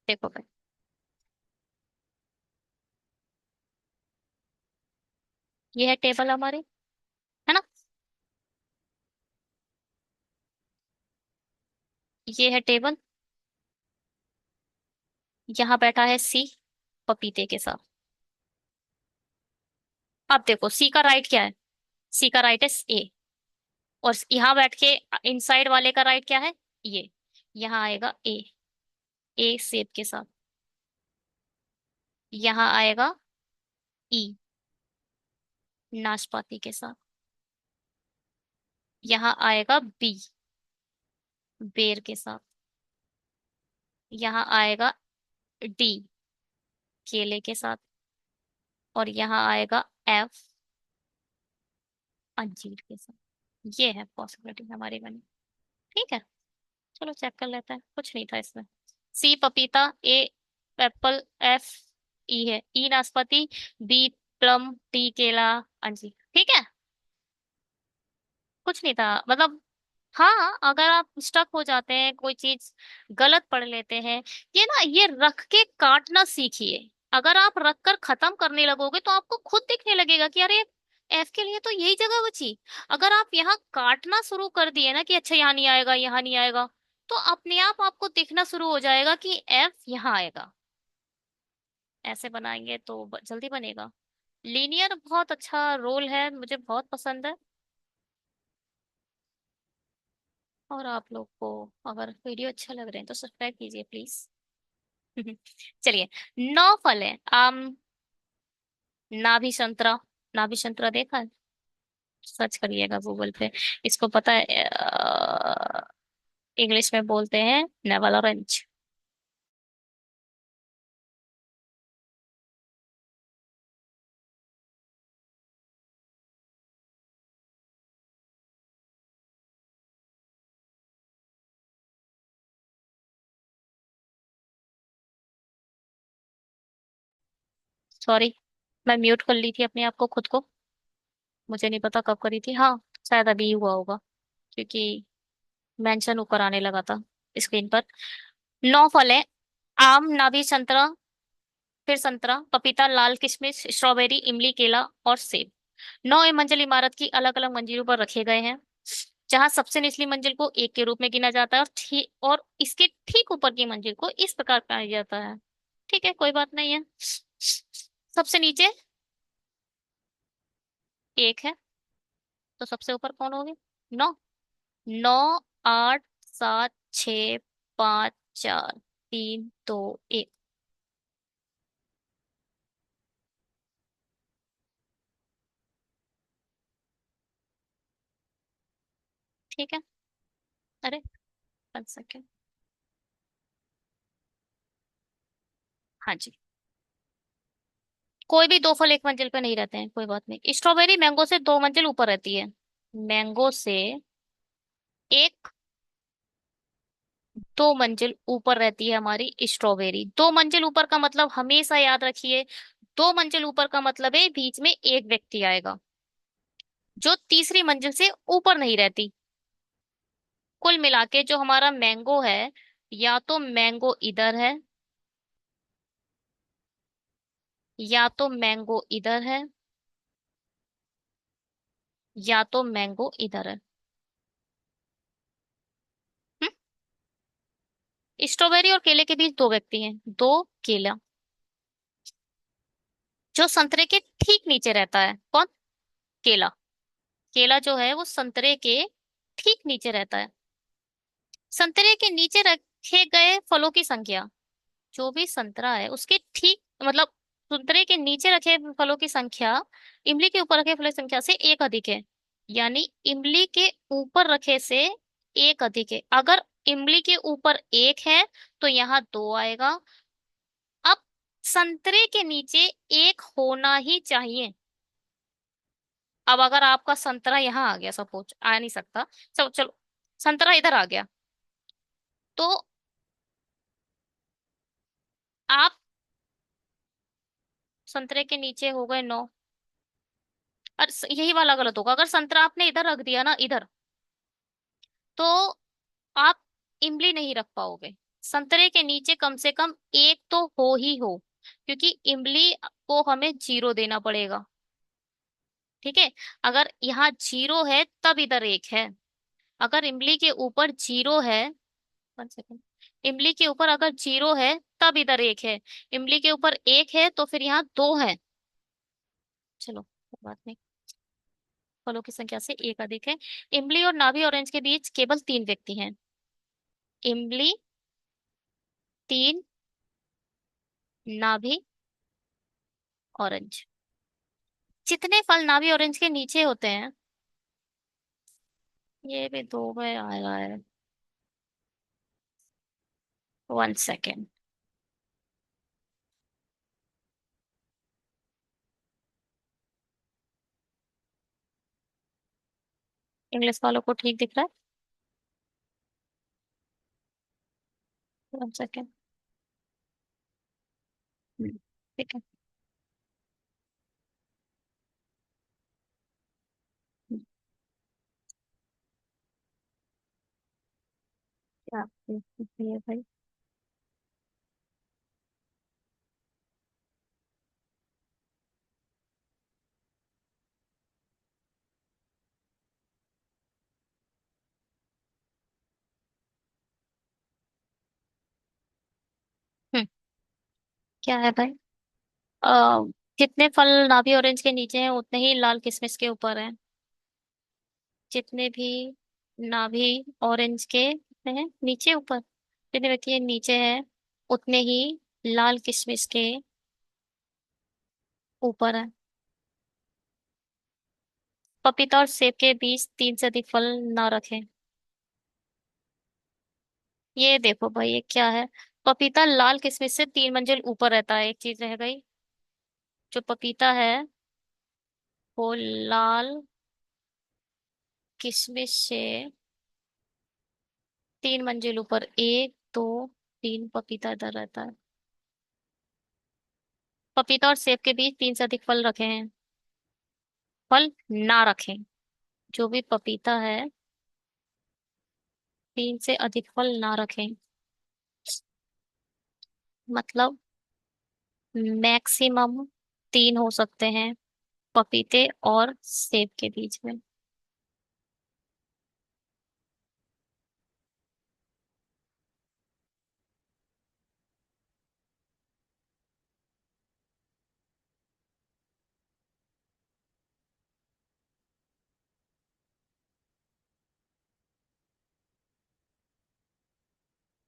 देखो भाई, ये है टेबल हमारी, है ना? ये है टेबल, यहाँ बैठा है सी पपीते के साथ। अब देखो सी का राइट क्या है? सी का राइट है ए, और यहाँ बैठ के इनसाइड वाले का राइट क्या है? ये। यहाँ आएगा ए, ए सेब के साथ। यहाँ आएगा ई, नाशपाती के साथ। यहाँ आएगा बी, बेर के साथ। यहाँ आएगा डी, केले के साथ। और यहाँ आएगा एफ, अंजीर के साथ। ये है पॉसिबिलिटी हमारी बनी। ठीक है, चलो चेक कर लेते हैं, कुछ नहीं था इसमें। सी पपीता, ए एप्पल, एफ ई है, ई नाशपाती, बी प्लम, डी केला, अंजीर। ठीक है, कुछ नहीं था मतलब। हाँ, अगर आप स्टक हो जाते हैं, कोई चीज गलत पढ़ लेते हैं, ये ना, ये रख के काटना सीखिए। अगर आप रख कर खत्म करने लगोगे तो आपको खुद दिखने लगेगा कि अरे एफ के लिए तो यही जगह बची। अगर आप यहाँ काटना शुरू कर दिए ना कि अच्छा यहाँ नहीं आएगा यहाँ नहीं आएगा, तो अपने आप आपको दिखना शुरू हो जाएगा कि एफ यहाँ आएगा। ऐसे बनाएंगे तो जल्दी बनेगा। लीनियर बहुत अच्छा रोल है, मुझे बहुत पसंद है। और आप लोग को अगर वीडियो अच्छा लग रहे हैं तो सब्सक्राइब कीजिए प्लीज। चलिए। 9 फल है। आम, नाभि संतरा। नाभि संतरा देखा है? सर्च करिएगा गूगल पे। इसको पता है, इंग्लिश में बोलते हैं नेवल ऑरेंज। सॉरी, मैं म्यूट कर ली थी अपने आप को, खुद को। मुझे नहीं पता कब करी थी। हाँ, शायद अभी ही हुआ होगा, क्योंकि मेंशन ऊपर आने लगा था स्क्रीन पर। 9 फल है। आम, नाभी संतरा, फिर संतरा, पपीता, लाल किशमिश, स्ट्रॉबेरी, इमली, केला और सेब। 9 मंजिल इमारत की अलग अलग मंजिलों पर रखे गए हैं, जहां सबसे निचली मंजिल को एक के रूप में गिना जाता है, और इसके ठीक ऊपर की मंजिल को इस प्रकार पाया जाता है। ठीक है, कोई बात नहीं है। सबसे नीचे एक है, तो सबसे ऊपर कौन होगी? 9। 9, 8, 7, 6, 5, 4, 3, 2, 1। ठीक है। अरे 5 सेकेंड। हाँ जी। कोई भी 2 फल एक मंजिल पे नहीं रहते हैं, कोई बात नहीं। स्ट्रॉबेरी मैंगो से 2 मंजिल ऊपर रहती है। मैंगो से एक 2 मंजिल ऊपर रहती है हमारी स्ट्रॉबेरी। 2 मंजिल ऊपर का मतलब हमेशा याद रखिए, 2 मंजिल ऊपर का मतलब है बीच में एक व्यक्ति आएगा, जो तीसरी मंजिल से ऊपर नहीं रहती। कुल मिला के जो हमारा मैंगो है, या तो मैंगो इधर है, या तो मैंगो इधर है, या तो मैंगो इधर है। स्ट्रॉबेरी और केले के बीच 2 व्यक्ति हैं, दो केला। जो संतरे के ठीक नीचे रहता है, कौन? केला। केला जो है वो संतरे के ठीक नीचे रहता है। संतरे के नीचे रखे गए फलों की संख्या, जो भी संतरा है उसके ठीक मतलब संतरे के नीचे रखे फलों की संख्या इमली के ऊपर रखे फलों की संख्या से एक अधिक है। यानी इमली के ऊपर रखे से एक अधिक है। अगर इमली के ऊपर एक है तो यहाँ 2 आएगा। अब संतरे के नीचे एक होना ही चाहिए। अब अगर आपका संतरा यहाँ आ गया, सपोज आ नहीं सकता, चलो चलो, संतरा इधर आ गया, तो आप संतरे के नीचे हो गए 9। और यही वाला गलत होगा, अगर संतरा आपने इधर रख दिया ना, इधर, तो आप इमली नहीं रख पाओगे। संतरे के नीचे कम से कम एक तो हो ही हो, क्योंकि इमली को हमें 0 देना पड़ेगा। ठीक है। अगर यहाँ 0 है तब इधर एक है। अगर इमली के ऊपर 0 है, 1 सेकेंड, इमली के ऊपर अगर 0 है तब इधर एक है। इमली के ऊपर एक है तो फिर यहाँ 2 है। चलो कोई बात नहीं, फलों की संख्या से एक अधिक है। इमली और नाभी ऑरेंज के बीच केवल 3 व्यक्ति हैं। इमली 3, नाभी ऑरेंज। जितने फल नाभी ऑरेंज के नीचे होते हैं, ये भी 2 में आएगा है। 1 सेकेंड। इंग्लिश वालों को ठीक दिख रहा है? 1 सेकेंड। ठीक है। हम्म, क्या ये है भाई? क्या है भाई? आ, जितने फल नाभी ऑरेंज के नीचे हैं उतने ही लाल किशमिश के ऊपर हैं। जितने भी नाभी ऑरेंज के कितने हैं नीचे ऊपर, जितने व्यक्ति नीचे हैं उतने ही लाल किशमिश के ऊपर है। पपीता और सेब के बीच तीन से अधिक फल ना रखें। ये देखो भाई ये क्या है? पपीता लाल किशमिश से 3 मंजिल ऊपर रहता है, एक चीज रह गई। जो पपीता है वो लाल किशमिश से 3 मंजिल ऊपर, एक दो तीन पपीता इधर रहता है। पपीता और सेब के बीच तीन से अधिक फल रखे हैं। फल ना रखें। जो भी पपीता है, तीन से अधिक फल ना रखें। मतलब मैक्सिमम 3 हो सकते हैं पपीते और सेब के बीच में।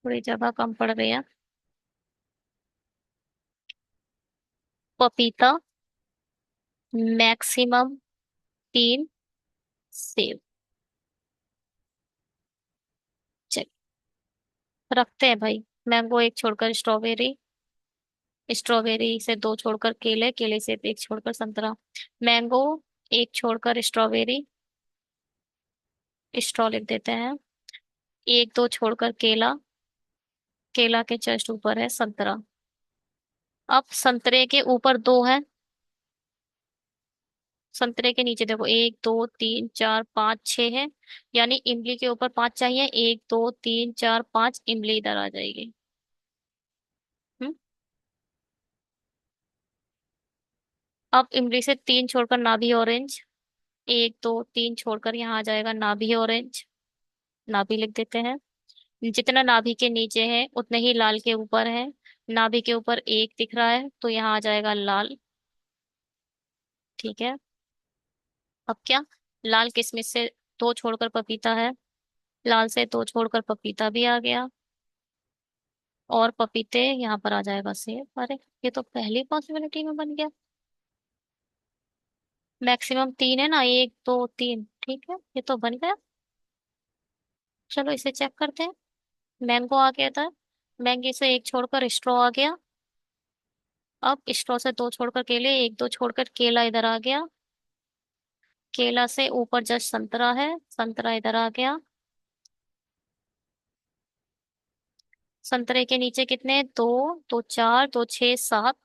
थोड़ी जगह कम पड़ रही है। पपीता मैक्सिमम 3, सेब। चल रखते हैं भाई। मैंगो एक छोड़कर स्ट्रॉबेरी, स्ट्रॉबेरी से दो छोड़कर केले, केले से एक छोड़कर संतरा। मैंगो एक छोड़कर स्ट्रॉबेरी, स्ट्रॉ लिख देते हैं। एक दो छोड़कर केला, केला के जस्ट ऊपर है संतरा। अब संतरे के ऊपर दो है, संतरे के नीचे देखो 1 2 3 4 5 6 है। यानी इमली के ऊपर 5 चाहिए, 1 2 3 4 5 इमली इधर आ जाएगी। हम्म। अब इमली से 3 छोड़कर नाभी ऑरेंज, 1 2 3 छोड़कर यहाँ आ जाएगा नाभी ऑरेंज। नाभी लिख देते हैं। जितना नाभि के नीचे है उतने ही लाल के ऊपर है। नाभि के ऊपर एक दिख रहा है तो यहाँ आ जाएगा लाल। ठीक है। अब क्या? लाल किशमिश से दो छोड़कर पपीता है, लाल से दो छोड़कर पपीता भी आ गया। और पपीते यहाँ पर आ जाएगा सेब। अरे ये तो पहली पॉसिबिलिटी में बन गया। मैक्सिमम 3 है ना, 1 2 3, ठीक है ये तो बन गया। चलो इसे चेक करते हैं। मैंगो आ गया था, मैंगो से एक छोड़कर स्ट्रॉ आ गया। अब स्ट्रॉ से दो छोड़कर केले, 1 2 छोड़कर केला इधर आ गया। केला से ऊपर जस्ट संतरा है, संतरा इधर आ गया। संतरे के नीचे कितने? दो, दो चार, दो छः सात।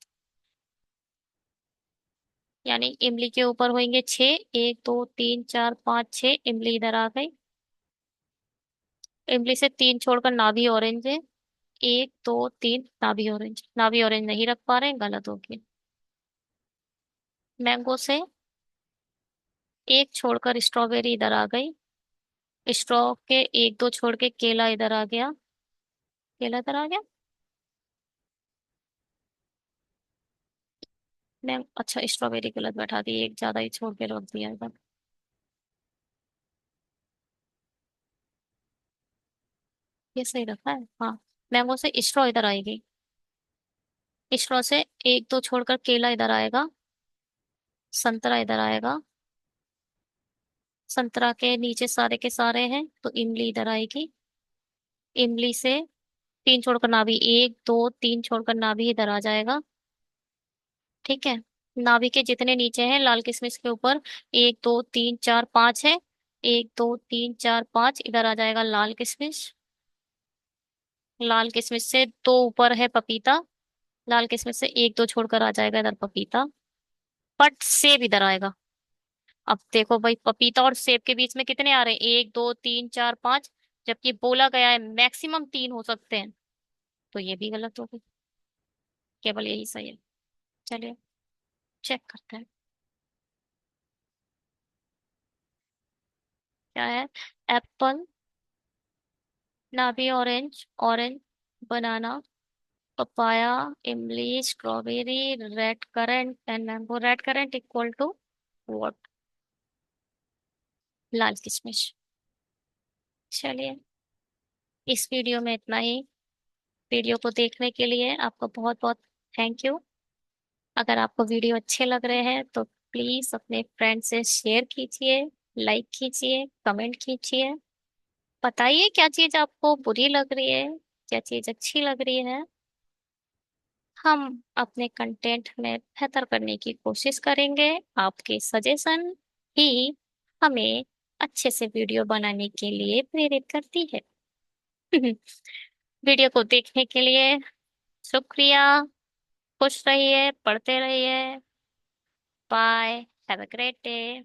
यानी इमली के ऊपर होंगे 6, 1 2 3 4 5 6 इमली इधर आ गई। इमली से 3 छोड़कर नाभी ऑरेंज है, 1 2 3 नाभी ऑरेंज, नाभी ऑरेंज नहीं रख पा रहे हैं, गलत हो गया। मैंगो से एक छोड़कर स्ट्रॉबेरी इधर आ गई। स्ट्रॉ के 1 2 छोड़ के केला इधर आ गया, केला इधर आ गया। मैं अच्छा स्ट्रॉबेरी गलत बैठा दी, एक ज्यादा ही छोड़ के रख दिया इधर। ये सही रखा है हाँ। मैंगो से स्ट्रॉ इधर आएगी, स्ट्रॉ से 1 2 छोड़कर केला इधर आएगा, संतरा इधर आएगा। संतरा के नीचे सारे के सारे हैं तो इमली इधर आएगी। इमली से 3 छोड़कर नाभि, 1 2 3 छोड़कर नाभि इधर आ जाएगा। ठीक है। नाभि के जितने नीचे हैं लाल किशमिश के ऊपर 1 2 3 4 5 है, 1 2 3 4 5 इधर आ जाएगा लाल किशमिश। लाल किशमिश से दो ऊपर है पपीता, लाल किशमिश से 1 2 छोड़कर आ जाएगा इधर पपीता। बट सेब इधर आएगा। अब देखो भाई पपीता और सेब के बीच में कितने आ रहे हैं? 1 2 3 4 5, जबकि बोला गया है मैक्सिमम 3 हो सकते हैं। तो ये भी गलत हो गई, केवल यही सही है। चलिए चेक करते हैं क्या है। एप्पल, नाभी ऑरेंज, ऑरेंज, बनाना, पपाया, इमली, strawberry, red currant and mango. Red currant equal to what? लाल किशमिश। चलिए, इस वीडियो में इतना ही। वीडियो को देखने के लिए आपका बहुत बहुत थैंक यू। अगर आपको वीडियो अच्छे लग रहे हैं तो प्लीज अपने फ्रेंड से शेयर कीजिए, लाइक कीजिए, कमेंट कीजिए। बताइए क्या चीज आपको बुरी लग रही है, क्या चीज अच्छी लग रही है। हम अपने कंटेंट में बेहतर करने की कोशिश करेंगे। आपके सजेशन ही हमें अच्छे से वीडियो बनाने के लिए प्रेरित करती है। वीडियो को देखने के लिए शुक्रिया। खुश रहिए, पढ़ते रहिए। Bye. Have a great day.